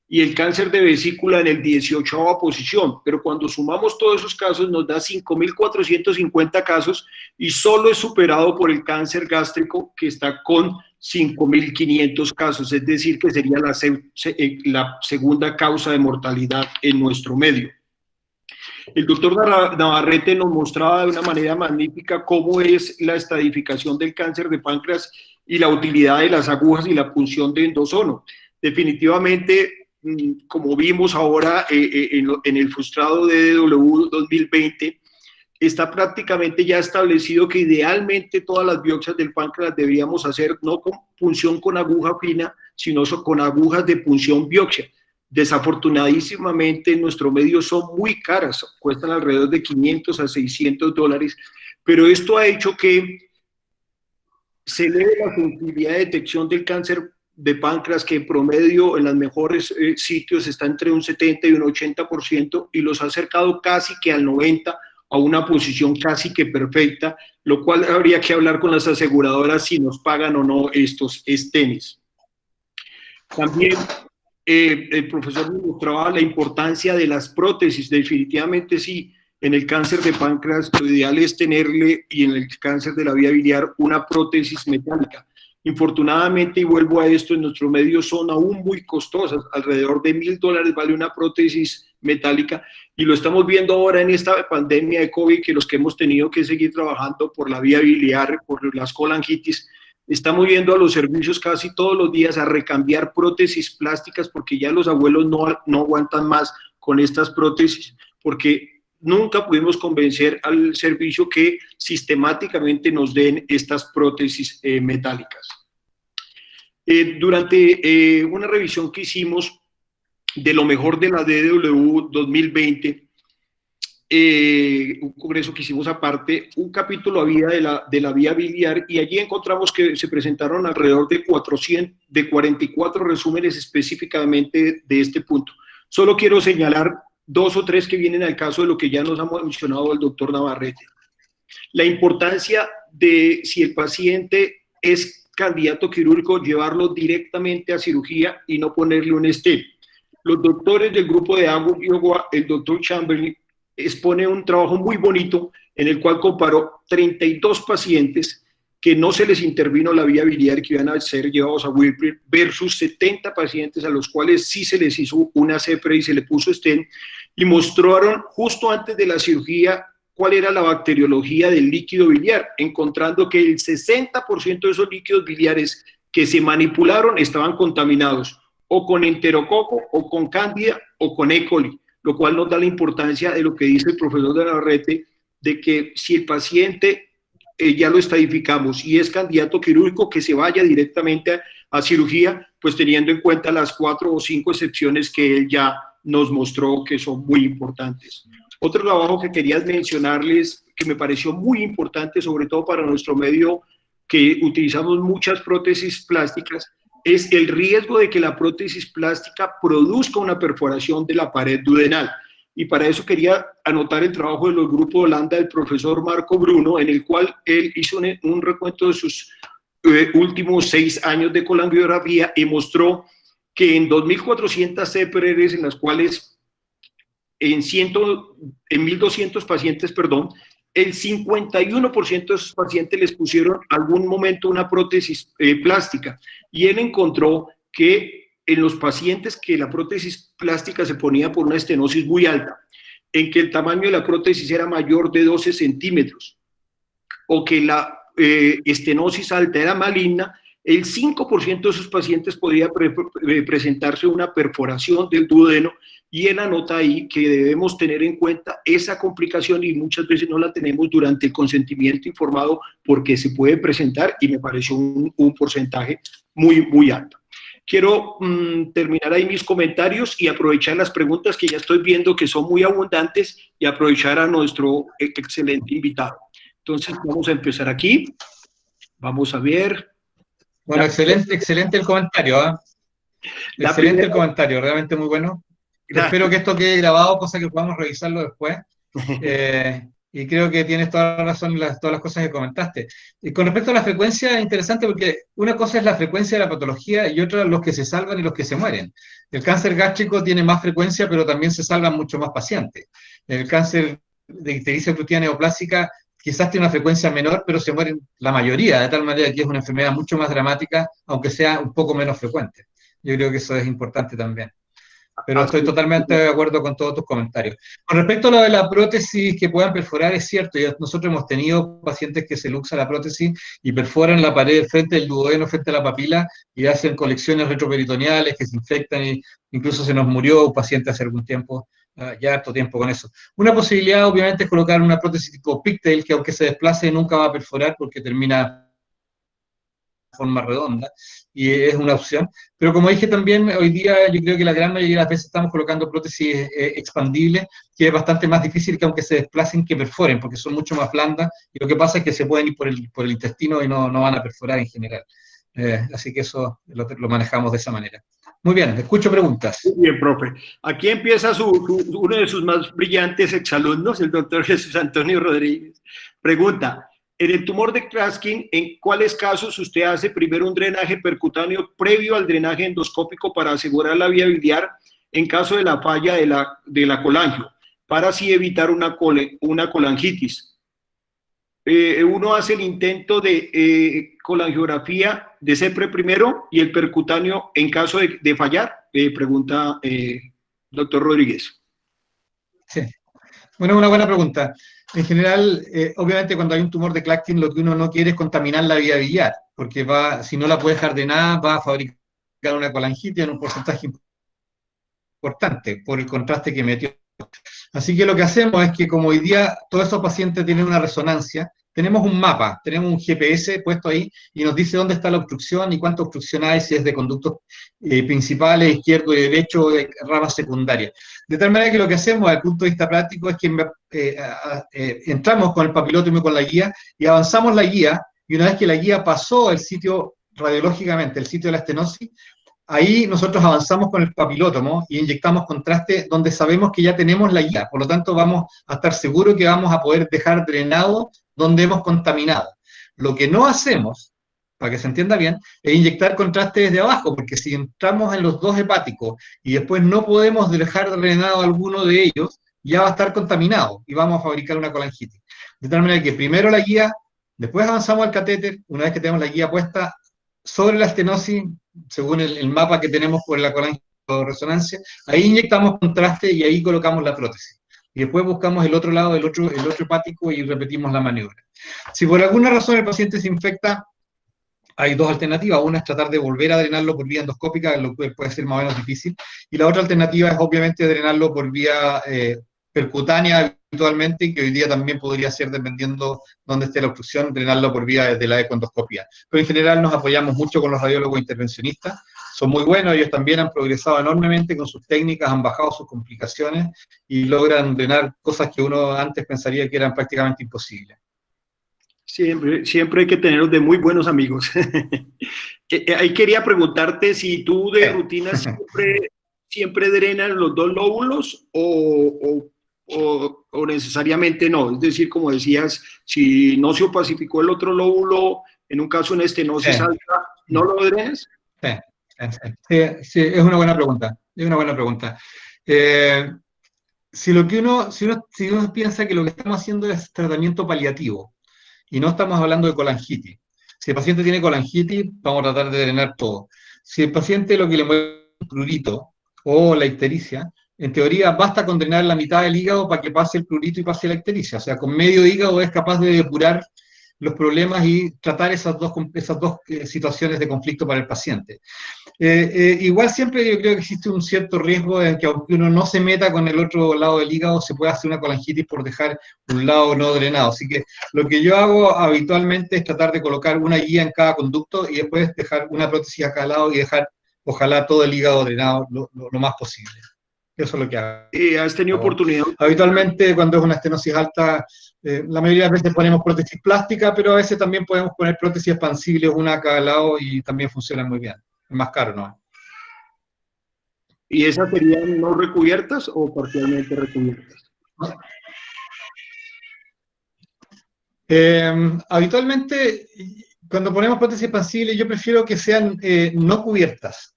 y el cáncer de vesícula en el 18ª posición. Pero cuando sumamos todos esos casos nos da 5.450 casos y solo es superado por el cáncer gástrico que está con 5.500 casos, es decir, que sería la segunda causa de mortalidad en nuestro medio. El doctor Navarrete nos mostraba de una manera magnífica cómo es la estadificación del cáncer de páncreas y la utilidad de las agujas y la punción de endosono. Definitivamente, como vimos ahora en el frustrado DDW 2020, está prácticamente ya establecido que idealmente todas las biopsias del páncreas deberíamos hacer no con punción con aguja fina, sino con agujas de punción biopsia. Desafortunadísimamente en nuestro medio son muy caras, cuestan alrededor de $500 a $600, pero esto ha hecho que se eleve la sensibilidad de detección del cáncer de páncreas, que en promedio en los mejores sitios está entre un 70 y un 80%, y los ha acercado casi que al 90%, a una posición casi que perfecta, lo cual habría que hablar con las aseguradoras si nos pagan o no estos STEMIs. También el profesor me mostraba la importancia de las prótesis. Definitivamente sí, En el cáncer de páncreas, lo ideal es tenerle, y en el cáncer de la vía biliar, una prótesis metálica. Infortunadamente, y vuelvo a esto, en nuestro medio son aún muy costosas, alrededor de $1.000 vale una prótesis metálica, y lo estamos viendo ahora en esta pandemia de COVID, que los que hemos tenido que seguir trabajando por la vía biliar, por las colangitis, estamos yendo a los servicios casi todos los días a recambiar prótesis plásticas, porque ya los abuelos no aguantan más con estas prótesis, porque nunca pudimos convencer al servicio que sistemáticamente nos den estas prótesis metálicas. Durante una revisión que hicimos de lo mejor de la DDW 2020, un congreso que hicimos aparte, un capítulo había de la vía biliar, y allí encontramos que se presentaron alrededor de 44 resúmenes específicamente de este punto. Solo quiero señalar 2 o 3 que vienen al caso de lo que ya nos ha mencionado el doctor Navarrete. La importancia de, si el paciente es candidato quirúrgico, llevarlo directamente a cirugía y no ponerle un stent. Los doctores del grupo de Agua, el doctor Chamberlain, expone un trabajo muy bonito en el cual comparó 32 pacientes que no se les intervino la vía biliar, que iban a ser llevados a Whipple, versus 70 pacientes a los cuales sí se les hizo una CEPRE y se le puso stent, y mostraron justo antes de la cirugía cuál era la bacteriología del líquido biliar, encontrando que el 60% de esos líquidos biliares que se manipularon estaban contaminados o con enterococo, o con cándida, o con E. coli, lo cual nos da la importancia de lo que dice el profesor de Navarrete, de que si el paciente ya lo estadificamos y es candidato quirúrgico, que se vaya directamente a cirugía, pues teniendo en cuenta las 4 o 5 excepciones que él ya nos mostró que son muy importantes. Otro trabajo que quería mencionarles, que me pareció muy importante, sobre todo para nuestro medio, que utilizamos muchas prótesis plásticas, es el riesgo de que la prótesis plástica produzca una perforación de la pared duodenal. Y para eso quería anotar el trabajo de los grupos de Holanda del profesor Marco Bruno, en el cual él hizo un recuento de sus últimos 6 años de colangiografía y mostró que en 2.400 CPRs, en las cuales en 1.200 pacientes, el 51% de esos pacientes les pusieron algún momento una prótesis plástica, y él encontró que en los pacientes que la prótesis plástica se ponía por una estenosis muy alta, en que el tamaño de la prótesis era mayor de 12 centímetros, o que la estenosis alta era maligna, el 5% de esos pacientes podía presentarse una perforación del duodeno, y él anota ahí que debemos tener en cuenta esa complicación, y muchas veces no la tenemos durante el consentimiento informado, porque se puede presentar, y me pareció un porcentaje muy, muy alto. Quiero terminar ahí mis comentarios y aprovechar las preguntas que ya estoy viendo que son muy abundantes, y aprovechar a nuestro excelente invitado. Entonces vamos a empezar aquí. Vamos a ver. Bueno, excelente el comentario, ¿eh? Excelente el comentario, realmente muy bueno. Espero que esto quede grabado, cosa que podamos revisarlo después. Y creo que tienes toda la razón en todas las cosas que comentaste. Y con respecto a la frecuencia, es interesante porque una cosa es la frecuencia de la patología y otra los que se salvan y los que se mueren. El cáncer gástrico tiene más frecuencia, pero también se salvan mucho más pacientes. El cáncer de ictericia fructífera neoplásica quizás tiene una frecuencia menor, pero se mueren la mayoría, de tal manera que es una enfermedad mucho más dramática, aunque sea un poco menos frecuente. Yo creo que eso es importante también. Pero estoy totalmente de acuerdo con todos tus comentarios. Con respecto a lo de la prótesis que puedan perforar, es cierto, nosotros hemos tenido pacientes que se luxa la prótesis y perforan la pared frente del duodeno, frente a la papila, y hacen colecciones retroperitoneales que se infectan, y incluso se nos murió un paciente hace algún tiempo, ya harto tiempo con eso. Una posibilidad, obviamente, es colocar una prótesis tipo pigtail, que aunque se desplace nunca va a perforar porque termina forma redonda, y es una opción. Pero como dije también, hoy día yo creo que la gran mayoría de las veces estamos colocando prótesis expandibles, que es bastante más difícil que aunque se desplacen que perforen, porque son mucho más blandas, y lo que pasa es que se pueden ir por el intestino y no van a perforar en general. Así que eso lo manejamos de esa manera. Muy bien, escucho preguntas. Muy bien, profe. Aquí empieza uno de sus más brillantes exalumnos, el doctor Jesús Antonio Rodríguez. Pregunta: en el tumor de Klatskin, ¿en cuáles casos usted hace primero un drenaje percutáneo previo al drenaje endoscópico para asegurar la vía biliar en caso de la falla de la colangio? para así evitar una colangitis. Uno hace el intento de colangiografía de CEPRE primero y el percutáneo en caso de fallar, pregunta doctor Rodríguez. Sí. Bueno, una buena pregunta. En general, obviamente cuando hay un tumor de Clactin, lo que uno no quiere es contaminar la vía biliar, porque si no la puede dejar de nada, va a fabricar una colangitis en un porcentaje importante por el contraste que metió. Así que lo que hacemos es que como hoy día todos esos pacientes tienen una resonancia, tenemos un mapa, tenemos un GPS puesto ahí y nos dice dónde está la obstrucción y cuánta obstrucción hay, si es de conductos principales, izquierdo y derecho, o de ramas secundarias. De tal manera que lo que hacemos desde el punto de vista práctico es que entramos con el papilotomo y con la guía y avanzamos la guía, y una vez que la guía pasó el sitio radiológicamente, el sitio de la estenosis, ahí nosotros avanzamos con el papilótomo y inyectamos contraste donde sabemos que ya tenemos la guía. Por lo tanto, vamos a estar seguros que vamos a poder dejar drenado donde hemos contaminado. Lo que no hacemos, para que se entienda bien, es inyectar contraste desde abajo, porque si entramos en los dos hepáticos y después no podemos dejar drenado alguno de ellos, ya va a estar contaminado y vamos a fabricar una colangitis. De tal manera que primero la guía, después avanzamos al catéter, una vez que tenemos la guía puesta sobre la estenosis, según el mapa que tenemos por la colangioresonancia, ahí inyectamos contraste y ahí colocamos la prótesis. Y después buscamos el otro lado, el otro hepático y repetimos la maniobra. Si por alguna razón el paciente se infecta, hay dos alternativas. Una es tratar de volver a drenarlo por vía endoscópica, lo cual puede ser más o menos difícil. Y la otra alternativa es obviamente drenarlo por vía percutánea habitualmente, que hoy día también podría ser, dependiendo dónde esté la obstrucción, drenarlo por vía de la econdoscopia. Pero en general nos apoyamos mucho con los radiólogos intervencionistas, son muy buenos, ellos también han progresado enormemente con sus técnicas, han bajado sus complicaciones y logran drenar cosas que uno antes pensaría que eran prácticamente imposibles. Siempre hay que tenerlos de muy buenos amigos. Ahí quería preguntarte si tú de rutina siempre drenas los dos lóbulos o necesariamente no. Es decir, como decías, si no se opacificó el otro lóbulo, en un caso en estenosis alta, ¿no lo drenas? Sí, es una buena pregunta. Es una buena pregunta. Si uno piensa que lo que estamos haciendo es tratamiento paliativo, y no estamos hablando de colangitis. Si el paciente tiene colangitis, vamos a tratar de drenar todo. Si el paciente lo que le mueve es un prurito o la ictericia, en teoría basta con drenar la mitad del hígado para que pase el prurito y pase la ictericia. O sea, con medio hígado es capaz de depurar los problemas y tratar esas dos situaciones de conflicto para el paciente. Igual siempre yo creo que existe un cierto riesgo en que aunque uno no se meta con el otro lado del hígado, se puede hacer una colangitis por dejar un lado no drenado. Así que lo que yo hago habitualmente es tratar de colocar una guía en cada conducto y después dejar una prótesis a cada lado y dejar, ojalá, todo el hígado drenado lo más posible. Eso es lo que hago. ¿Has tenido oportunidad? Habitualmente, cuando es una estenosis alta, la mayoría de las veces ponemos prótesis plástica, pero a veces también podemos poner prótesis expansibles una a cada lado y también funcionan muy bien. Es más caro, ¿no? ¿Y esas serían no recubiertas o parcialmente recubiertas? Habitualmente, cuando ponemos prótesis expansibles, yo prefiero que sean no cubiertas.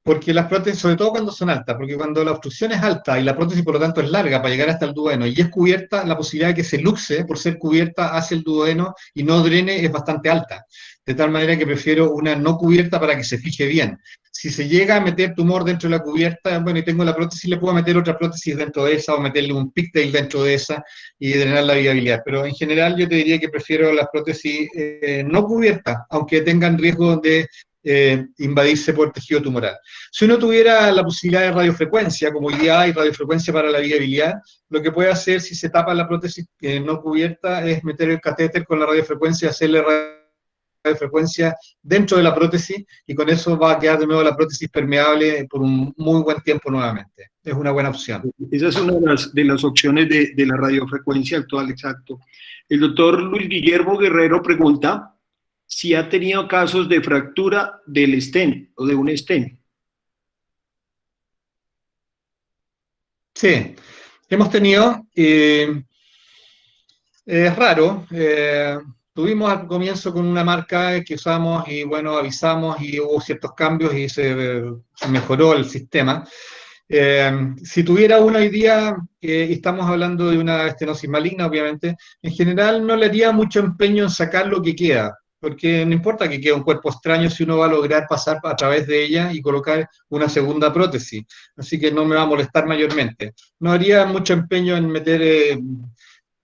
Porque las prótesis, sobre todo cuando son altas, porque cuando la obstrucción es alta y la prótesis por lo tanto es larga para llegar hasta el duodeno y es cubierta, la posibilidad de que se luxe por ser cubierta hacia el duodeno y no drene es bastante alta. De tal manera que prefiero una no cubierta para que se fije bien. Si se llega a meter tumor dentro de la cubierta, bueno, y tengo la prótesis, le puedo meter otra prótesis dentro de esa o meterle un pigtail dentro de esa y drenar la viabilidad. Pero en general yo te diría que prefiero las prótesis no cubiertas, aunque tengan riesgo de invadirse por tejido tumoral. Si uno tuviera la posibilidad de radiofrecuencia, como hoy día hay radiofrecuencia para la viabilidad, lo que puede hacer si se tapa la prótesis no cubierta es meter el catéter con la radiofrecuencia y hacerle radiofrecuencia dentro de la prótesis y con eso va a quedar de nuevo la prótesis permeable por un muy buen tiempo nuevamente. Es una buena opción. Esa es una de las opciones de la radiofrecuencia actual, exacto. El doctor Luis Guillermo Guerrero pregunta si ha tenido casos de fractura del stent o de un stent. Sí, hemos tenido, es raro, tuvimos al comienzo con una marca que usamos y bueno, avisamos y hubo ciertos cambios y se mejoró el sistema. Si tuviera una hoy día, y estamos hablando de una estenosis maligna, obviamente, en general no le haría mucho empeño en sacar lo que queda, porque no importa que quede un cuerpo extraño si uno va a lograr pasar a través de ella y colocar una segunda prótesis. Así que no me va a molestar mayormente. No haría mucho empeño en meter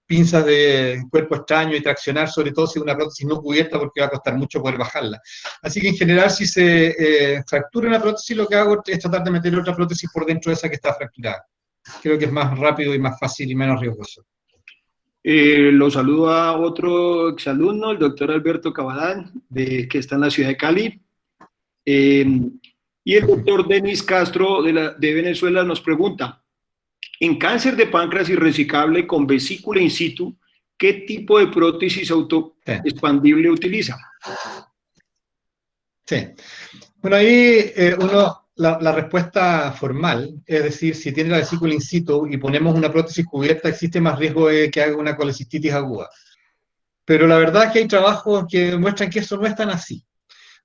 pinzas de cuerpo extraño y traccionar, sobre todo si es una prótesis no cubierta, porque va a costar mucho poder bajarla. Así que en general, si se fractura una prótesis, lo que hago es tratar de meter otra prótesis por dentro de esa que está fracturada. Creo que es más rápido y más fácil y menos riesgoso. Lo saluda otro exalumno, el doctor Alberto Cabadán, que está en la ciudad de Cali. Y el doctor Denis Castro de Venezuela nos pregunta, en cáncer de páncreas irresecable con vesícula in situ, ¿qué tipo de prótesis autoexpandible utiliza? Sí. Bueno, ahí la respuesta formal, es decir, si tiene la vesícula in situ y ponemos una prótesis cubierta, existe más riesgo de que haga una colecistitis aguda. Pero la verdad es que hay trabajos que demuestran que eso no es tan así.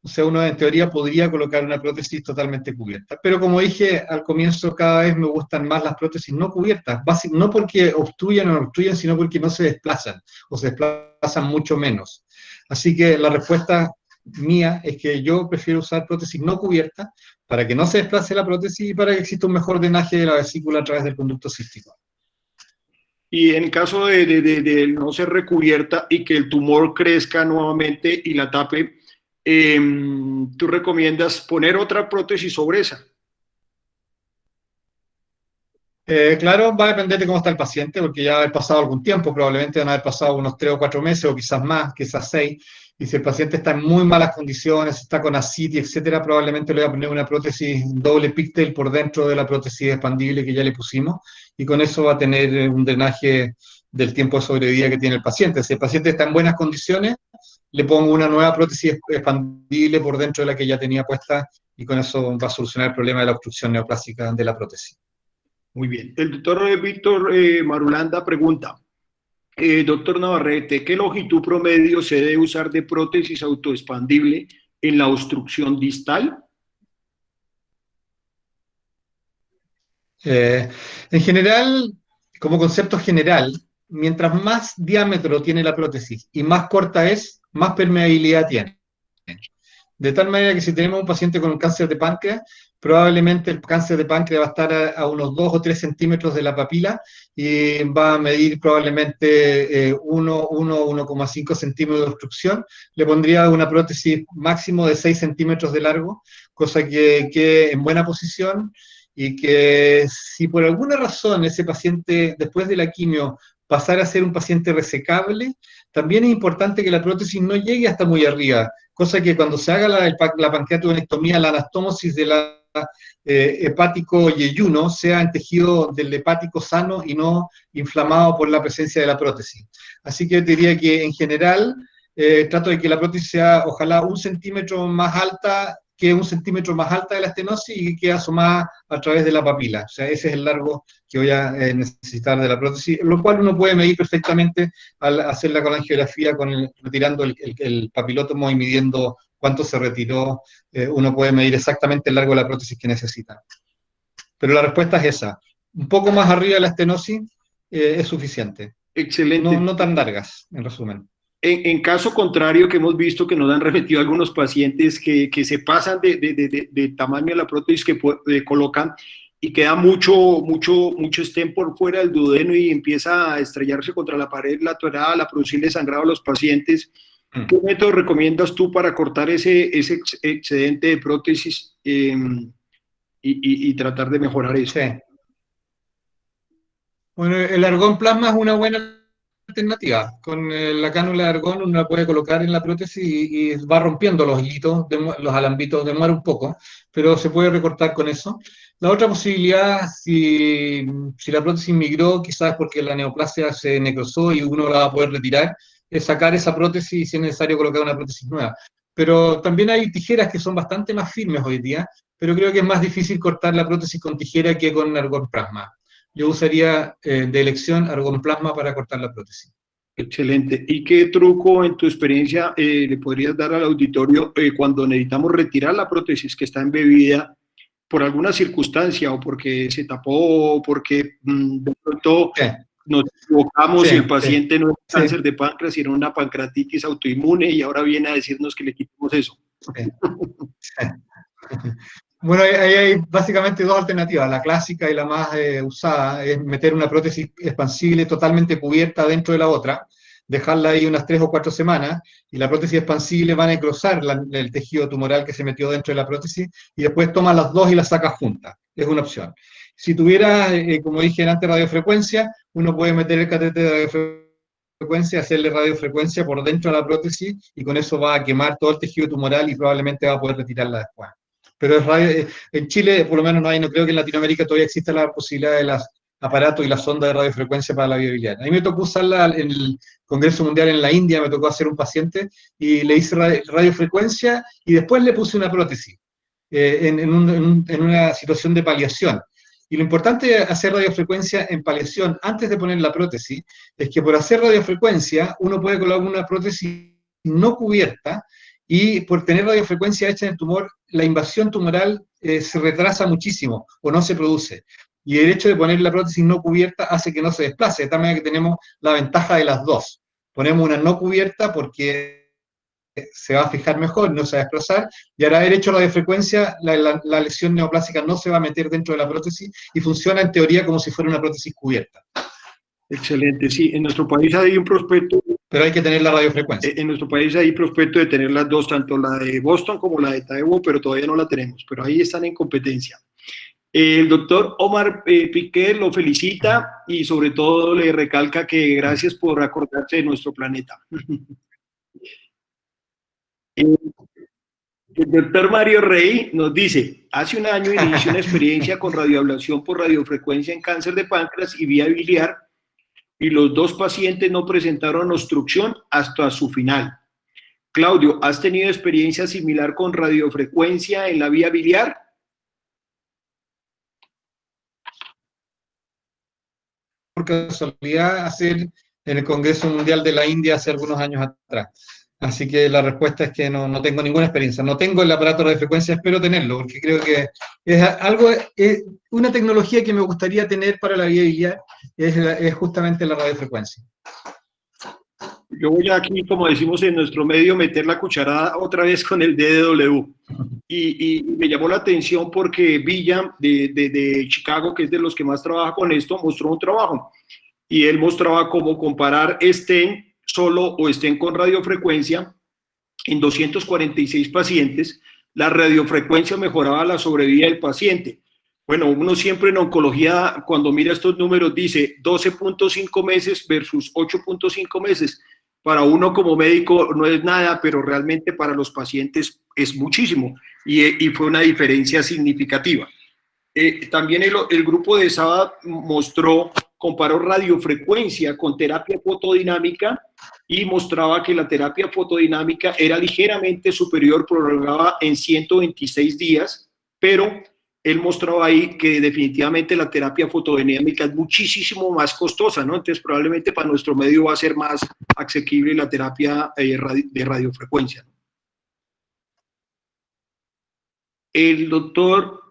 O sea, uno en teoría podría colocar una prótesis totalmente cubierta. Pero como dije al comienzo, cada vez me gustan más las prótesis no cubiertas. No porque obstruyan o no obstruyan, sino porque no se desplazan, o se desplazan mucho menos. Así que la respuesta mía es que yo prefiero usar prótesis no cubiertas para que no se desplace la prótesis y para que exista un mejor drenaje de la vesícula a través del conducto cístico. Y en caso de no ser recubierta y que el tumor crezca nuevamente y la tape, ¿tú recomiendas poner otra prótesis sobre esa? Claro, va a depender de cómo está el paciente, porque ya va a haber pasado algún tiempo, probablemente van a haber pasado unos 3 o 4 meses, o quizás más, quizás 6, y si el paciente está en muy malas condiciones, está con ascitis, etcétera, probablemente le voy a poner una prótesis doble pigtail por dentro de la prótesis expandible que ya le pusimos, y con eso va a tener un drenaje del tiempo de sobrevida que tiene el paciente. Si el paciente está en buenas condiciones, le pongo una nueva prótesis expandible por dentro de la que ya tenía puesta, y con eso va a solucionar el problema de la obstrucción neoplásica de la prótesis. Muy bien. El doctor Víctor Marulanda pregunta, doctor Navarrete, ¿qué longitud promedio se debe usar de prótesis autoexpandible en la obstrucción distal? En general, como concepto general, mientras más diámetro tiene la prótesis y más corta es, más permeabilidad tiene. De tal manera que si tenemos un paciente con un cáncer de páncreas, probablemente el cáncer de páncreas va a estar a unos 2 o 3 centímetros de la papila y va a medir probablemente 1,5 centímetros de obstrucción. Le pondría una prótesis máximo de 6 centímetros de largo, cosa que quede en buena posición y que si por alguna razón ese paciente después de la quimio pasara a ser un paciente resecable, también es importante que la prótesis no llegue hasta muy arriba, cosa que cuando se haga la pancreatovenectomía, la anastomosis de la hepático yeyuno sea en tejido del hepático sano y no inflamado por la presencia de la prótesis. Así que diría que en general trato de que la prótesis sea ojalá 1 centímetro más alta, que 1 centímetro más alta de la estenosis y que quede asomada a través de la papila. O sea, ese es el largo que voy a necesitar de la prótesis, lo cual uno puede medir perfectamente al hacer la colangiografía retirando el papilótomo y midiendo cuánto se retiró. Uno puede medir exactamente el largo de la prótesis que necesita. Pero la respuesta es esa. Un poco más arriba de la estenosis es suficiente. Excelente. No tan largas, en resumen. En caso contrario, que hemos visto que nos han remitido algunos pacientes que se pasan de tamaño de la prótesis que colocan y queda mucho stent por fuera del duodeno y empieza a estrellarse contra la pared lateral, a producirle sangrado a los pacientes. ¿Qué método recomiendas tú para cortar ese excedente de prótesis y tratar de mejorar eso? Sí. Bueno, el argón plasma es una buena alternativa. Con la cánula de argón uno la puede colocar en la prótesis y va rompiendo los hilitos, los alambitos, demora un poco, pero se puede recortar con eso. La otra posibilidad, si la prótesis migró, quizás porque la neoplasia se necrosó y uno la va a poder retirar, es sacar esa prótesis y si es necesario colocar una prótesis nueva. Pero también hay tijeras que son bastante más firmes hoy día, pero creo que es más difícil cortar la prótesis con tijera que con argón plasma. Yo usaría de elección argón plasma para cortar la prótesis. Excelente. ¿Y qué truco en tu experiencia le podrías dar al auditorio cuando necesitamos retirar la prótesis que está embebida por alguna circunstancia o porque se tapó o porque de pronto nos equivocamos y el paciente no es cáncer de páncreas, sino una pancreatitis autoinmune y ahora viene a decirnos que le quitemos eso. Bueno, ahí hay básicamente dos alternativas. La clásica y la más usada es meter una prótesis expansible totalmente cubierta dentro de la otra, dejarla ahí unas 3 o 4 semanas, y la prótesis expansible va a necrosar el tejido tumoral que se metió dentro de la prótesis, y después toma las dos y las saca juntas. Es una opción. Si tuviera, como dije antes, radiofrecuencia, uno puede meter el catéter de radiofrecuencia, hacerle radiofrecuencia por dentro de la prótesis, y con eso va a quemar todo el tejido tumoral y probablemente va a poder retirarla después. Pero en Chile, por lo menos no hay, no creo que en Latinoamérica todavía exista la posibilidad de los aparatos y la sonda de radiofrecuencia para la viabilidad. A mí me tocó usarla en el Congreso Mundial en la India, me tocó hacer un paciente y le hice radiofrecuencia y después le puse una prótesis en una situación de paliación. Y lo importante de hacer radiofrecuencia en paliación antes de poner la prótesis es que por hacer radiofrecuencia uno puede colocar una prótesis no cubierta, y por tener radiofrecuencia hecha en el tumor, la invasión tumoral se retrasa muchísimo o no se produce. Y el hecho de poner la prótesis no cubierta hace que no se desplace, de tal manera que tenemos la ventaja de las dos. Ponemos una no cubierta porque se va a fijar mejor, no se va a desplazar, y al haber hecho radiofrecuencia, la lesión neoplásica no se va a meter dentro de la prótesis y funciona en teoría como si fuera una prótesis cubierta. Excelente, sí. En nuestro país hay un prospecto. Pero hay que tener la radiofrecuencia. En nuestro país hay prospecto de tener las dos, tanto la de Boston como la de Taiwán, pero todavía no la tenemos, pero ahí están en competencia. El doctor Omar Piqué lo felicita y sobre todo le recalca que gracias por acordarse de nuestro planeta. El doctor Mario Rey nos dice, hace un año inició una experiencia con radioablación por radiofrecuencia en cáncer de páncreas y vía biliar, y los 2 pacientes no presentaron obstrucción hasta su final. Claudio, ¿has tenido experiencia similar con radiofrecuencia en la vía biliar? Por casualidad hacer en el Congreso Mundial de la India hace algunos años atrás. Así que la respuesta es que no tengo ninguna experiencia. No tengo el aparato de radiofrecuencia, espero tenerlo, porque creo que es una tecnología que me gustaría tener para la viabilidad, es justamente la radiofrecuencia. Yo voy aquí, como decimos en nuestro medio, meter la cucharada otra vez con el DDW. Y me llamó la atención porque Villa de Chicago, que es de los que más trabaja con esto, mostró un trabajo. Y él mostraba cómo comparar stent solo o stent con radiofrecuencia en 246 pacientes. La radiofrecuencia mejoraba la sobrevida del paciente. Bueno, uno siempre en oncología, cuando mira estos números, dice 12.5 meses versus 8.5 meses. Para uno como médico no es nada, pero realmente para los pacientes es muchísimo. Y fue una diferencia significativa. También el grupo de Saba comparó radiofrecuencia con terapia fotodinámica y mostraba que la terapia fotodinámica era ligeramente superior, prolongada en 126 días, pero él mostraba ahí que definitivamente la terapia fotodinámica es muchísimo más costosa, ¿no? Entonces probablemente para nuestro medio va a ser más asequible la terapia de radiofrecuencia. El doctor,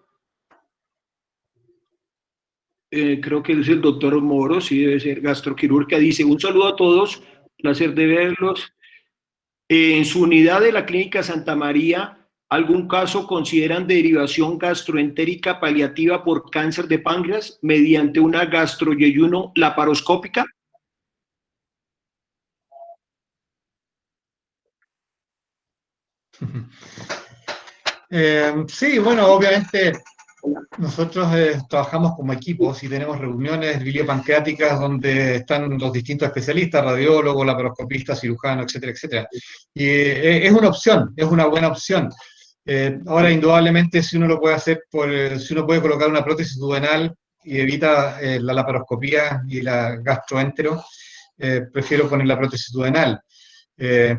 creo que es el doctor Moro, sí debe ser gastroquirurgia, dice, un saludo a todos, placer de verlos. En su unidad de la Clínica Santa María, ¿algún caso consideran derivación gastroentérica paliativa por cáncer de páncreas mediante una gastroyeyuno laparoscópica? Sí, bueno, obviamente nosotros trabajamos como equipos y tenemos reuniones biliopancreáticas donde están los distintos especialistas, radiólogos, laparoscopistas, cirujanos, etcétera, etcétera. Y es una opción, es una buena opción. Ahora, indudablemente, si uno lo puede hacer, si uno puede colocar una prótesis duodenal y evita la laparoscopía y la gastroentero, prefiero poner la prótesis duodenal.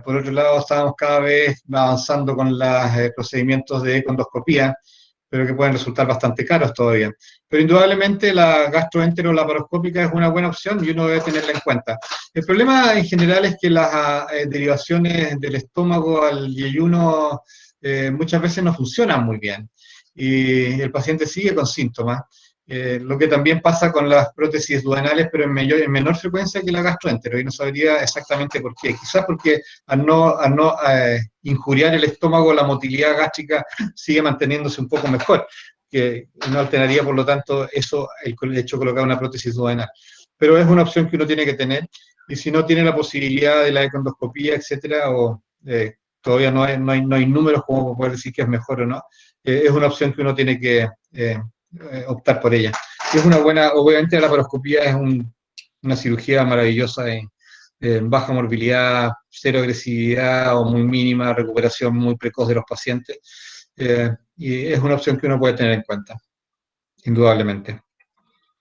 Por otro lado, estamos cada vez avanzando con los procedimientos de endoscopía, pero que pueden resultar bastante caros todavía. Pero indudablemente la gastroentero laparoscópica es una buena opción y uno debe tenerla en cuenta. El problema en general es que las derivaciones del estómago al yeyuno muchas veces no funcionan muy bien. y el paciente sigue con síntomas. Lo que también pasa con las prótesis duodenales, pero en menor frecuencia que la gastroentero, y no sabría exactamente por qué. Quizás porque al no injuriar el estómago, la motilidad gástrica sigue manteniéndose un poco mejor, que no alteraría, por lo tanto, eso, el hecho de colocar una prótesis duodenal. Pero es una opción que uno tiene que tener, y si no tiene la posibilidad de la endoscopía, etcétera, o todavía no hay números como poder decir que es mejor o no, es una opción que uno tiene que optar por ella. Es una buena, obviamente la laparoscopía es una cirugía maravillosa en baja morbilidad, cero agresividad o muy mínima, recuperación muy precoz de los pacientes, y es una opción que uno puede tener en cuenta, indudablemente.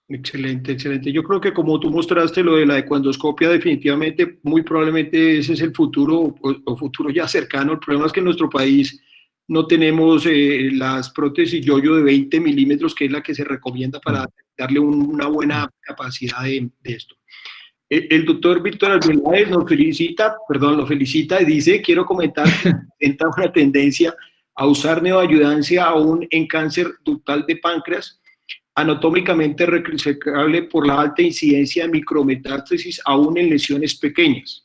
Excelente, excelente. Yo creo que como tú mostraste lo de la ecuendoscopia, definitivamente, muy probablemente ese es el futuro o futuro ya cercano. El problema es que en nuestro país no tenemos las prótesis yo-yo de 20 milímetros, que es la que se recomienda para darle una buena capacidad de esto. El doctor Víctor Arbeláez nos felicita, perdón, lo felicita y dice, quiero comentar que presenta una tendencia a usar neoayudancia aún en cáncer ductal de páncreas, anatómicamente resecable por la alta incidencia de micrometástasis aún en lesiones pequeñas.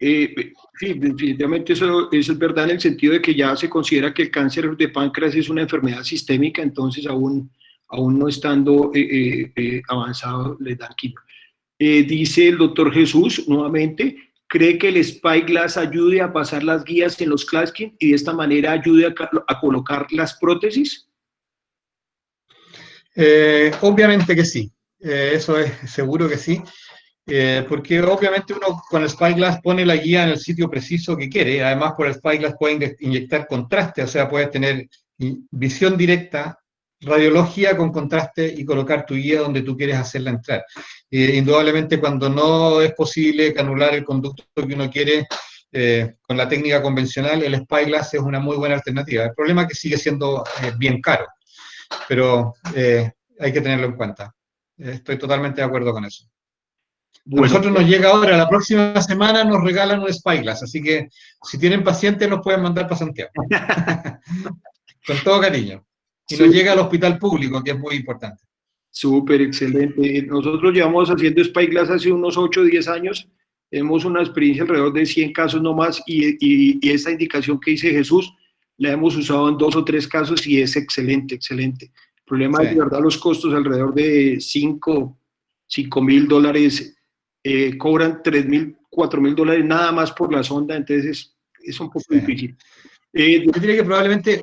Sí, definitivamente eso es verdad en el sentido de que ya se considera que el cáncer de páncreas es una enfermedad sistémica, entonces aún no estando avanzado les dan quimio. Dice el doctor Jesús, nuevamente, ¿cree que el Spyglass ayude a pasar las guías en los Klaskin y de esta manera ayude a colocar las prótesis? Obviamente que sí, eso es seguro que sí, porque obviamente uno con el Spyglass pone la guía en el sitio preciso que quiere. Además, por el Spyglass puede inyectar contraste, o sea, puedes tener visión directa, radiología con contraste y colocar tu guía donde tú quieres hacerla entrar. Indudablemente, cuando no es posible canular el conducto que uno quiere con la técnica convencional, el Spyglass es una muy buena alternativa. El problema es que sigue siendo bien caro, pero hay que tenerlo en cuenta. Estoy totalmente de acuerdo con eso. Bueno, a nosotros nos llega ahora, la próxima semana nos regalan un Spyglass, así que si tienen pacientes nos pueden mandar para Santiago. Con todo cariño. Y nos llega al hospital público, que es muy importante. Súper, excelente. Nosotros llevamos haciendo Spyglass hace unos 8 o 10 años. Tenemos una experiencia alrededor de 100 casos nomás y esta indicación que dice Jesús la hemos usado en 2 o 3 casos y es excelente, excelente. El problema es, de verdad, los costos alrededor de $5,000, cobran $3,000, $4,000 nada más por la sonda, entonces es un poco difícil. Yo diría que probablemente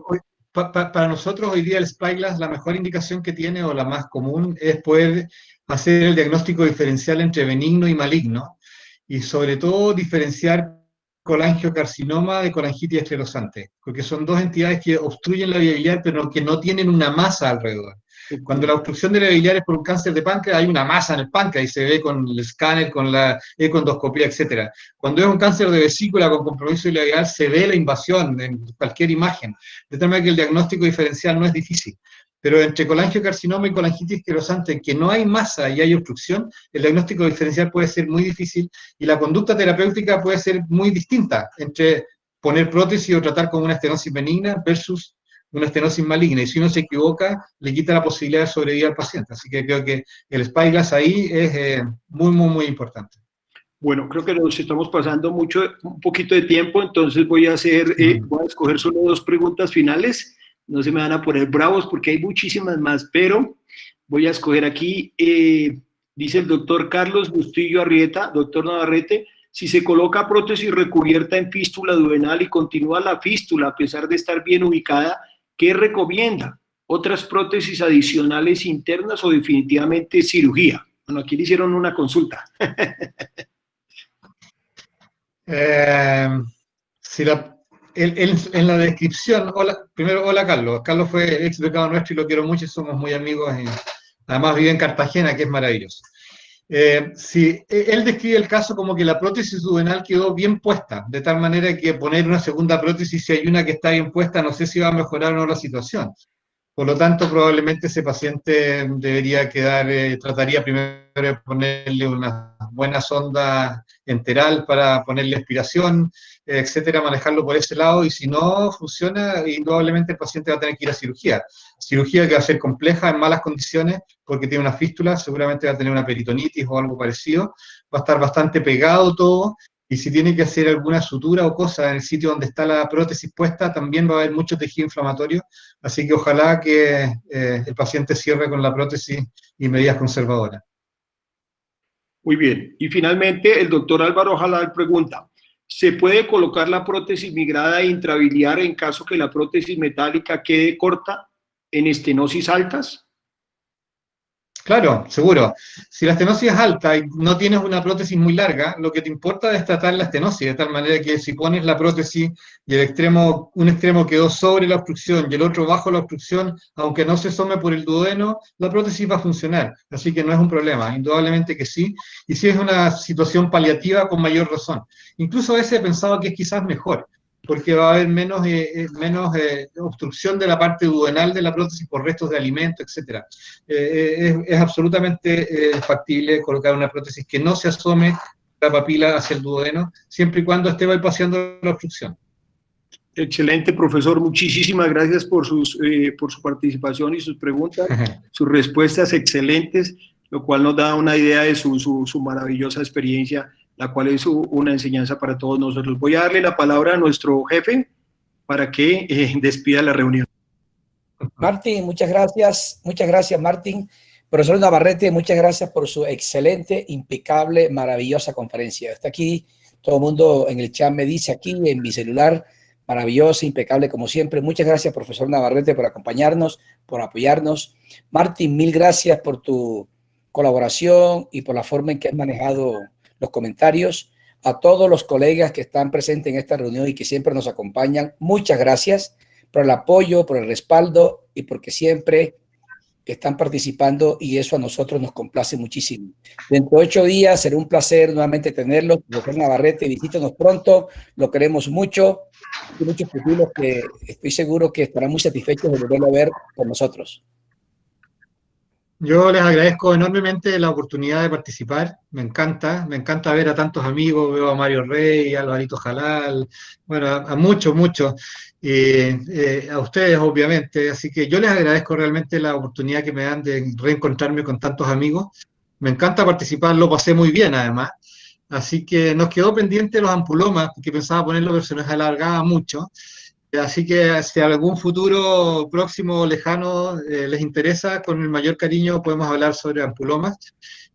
para nosotros hoy día el Spyglass, la mejor indicación que tiene o la más común es poder hacer el diagnóstico diferencial entre benigno y maligno, y sobre todo diferenciar colangiocarcinoma de colangitis esclerosante, porque son dos entidades que obstruyen la vía biliar, pero que no tienen una masa alrededor. Cuando la obstrucción de la vía biliar es por un cáncer de páncreas, hay una masa en el páncreas y se ve con el escáner, con la ecoendoscopía, etc. Cuando es un cáncer de vesícula con compromiso de la vía biliar, se ve la invasión en cualquier imagen, de tal manera que el diagnóstico diferencial no es difícil. Pero entre colangiocarcinoma y colangitis esclerosante, que no hay masa y hay obstrucción, el diagnóstico diferencial puede ser muy difícil y la conducta terapéutica puede ser muy distinta entre poner prótesis o tratar con una estenosis benigna versus una estenosis maligna. Y si uno se equivoca, le quita la posibilidad de sobrevivir al paciente. Así que creo que el Spyglass ahí es muy, muy, muy importante. Bueno, creo que nos estamos pasando un poquito de tiempo, entonces voy a escoger solo 2 preguntas finales. No se me van a poner bravos porque hay muchísimas más, pero voy a escoger aquí, dice el doctor Carlos Bustillo Arrieta, doctor Navarrete, si se coloca prótesis recubierta en fístula duodenal y continúa la fístula a pesar de estar bien ubicada, ¿qué recomienda? ¿Otras prótesis adicionales internas o definitivamente cirugía? Bueno, aquí le hicieron una consulta. En la descripción, hola Carlos. Carlos fue ex becado nuestro y lo quiero mucho y somos muy amigos. Además vive en Cartagena, que es maravilloso. Él describe el caso como que la prótesis duodenal quedó bien puesta, de tal manera que poner una segunda prótesis, si hay una que está bien puesta, no sé si va a mejorar o no la situación. Por lo tanto, probablemente ese paciente debería trataría primero de ponerle una buena sonda enteral para ponerle aspiración, etcétera, manejarlo por ese lado, y si no funciona, indudablemente el paciente va a tener que ir a cirugía. Cirugía que va a ser compleja, en malas condiciones, porque tiene una fístula, seguramente va a tener una peritonitis o algo parecido, va a estar bastante pegado todo, y si tiene que hacer alguna sutura o cosa en el sitio donde está la prótesis puesta, también va a haber mucho tejido inflamatorio, así que ojalá que el paciente cierre con la prótesis y medidas conservadoras. Muy bien. Y finalmente, el doctor Álvaro Jalal pregunta, ¿se puede colocar la prótesis migrada intrabiliar en caso que la prótesis metálica quede corta en estenosis altas? Claro, seguro. Si la estenosis es alta y no tienes una prótesis muy larga, lo que te importa es tratar la estenosis, de tal manera que si pones la prótesis y un extremo quedó sobre la obstrucción y el otro bajo la obstrucción, aunque no se asome por el duodeno, la prótesis va a funcionar. Así que no es un problema, indudablemente que sí. Y si es una situación paliativa, con mayor razón. Incluso a veces he pensado que es quizás mejor, porque va a haber menos obstrucción de la parte duodenal de la prótesis por restos de alimento, etc. Es absolutamente factible colocar una prótesis que no se asome la papila hacia el duodeno, siempre y cuando esté bypassando la obstrucción. Excelente, profesor. Muchísimas gracias por su participación y sus preguntas, sus respuestas excelentes, lo cual nos da una idea de su maravillosa experiencia, la cual es una enseñanza para todos nosotros. Voy a darle la palabra a nuestro jefe para que despida la reunión. Martín, muchas gracias. Muchas gracias, Martín. Profesor Navarrete, muchas gracias por su excelente, impecable, maravillosa conferencia. Está aquí, todo el mundo en el chat me dice aquí en mi celular, maravillosa, impecable como siempre. Muchas gracias, profesor Navarrete, por acompañarnos, por apoyarnos. Martín, mil gracias por tu colaboración y por la forma en que has manejado los comentarios. A todos los colegas que están presentes en esta reunión y que siempre nos acompañan, muchas gracias por el apoyo, por el respaldo y porque siempre están participando, y eso a nosotros nos complace muchísimo. Dentro de 8 días será un placer nuevamente tenerlo. Doctor Navarrete, visítenos pronto, lo queremos mucho. Hay muchos futuros que estoy seguro que estarán muy satisfechos de volverlo a ver con nosotros. Yo les agradezco enormemente la oportunidad de participar, me encanta ver a tantos amigos, veo a Mario Rey, a Alvarito Jalal, bueno, a muchos, a ustedes obviamente, así que yo les agradezco realmente la oportunidad que me dan de reencontrarme con tantos amigos, me encanta participar, lo pasé muy bien además, así que nos quedó pendiente los ampulomas, porque pensaba ponerlo pero se nos alargaba mucho. Así que si algún futuro próximo o lejano les interesa, con el mayor cariño podemos hablar sobre ampulomas.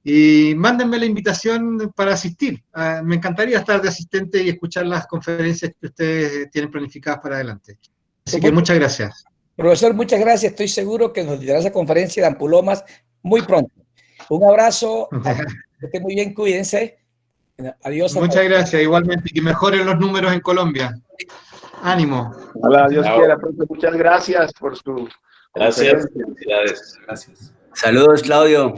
Y mándenme la invitación para asistir. Me encantaría estar de asistente y escuchar las conferencias que ustedes tienen planificadas para adelante. Así que muchas gracias. Profesor, muchas gracias. Estoy seguro que nos dirá esa conferencia de ampulomas muy pronto. Un abrazo. Que estén muy bien, cuídense. Adiós. Muchas gracias. Igualmente, que mejoren los números en Colombia. Ánimo. Hola, Dios quiera, profe. Muchas gracias por su... Gracias. Felicidades. Gracias. Saludos, Claudio.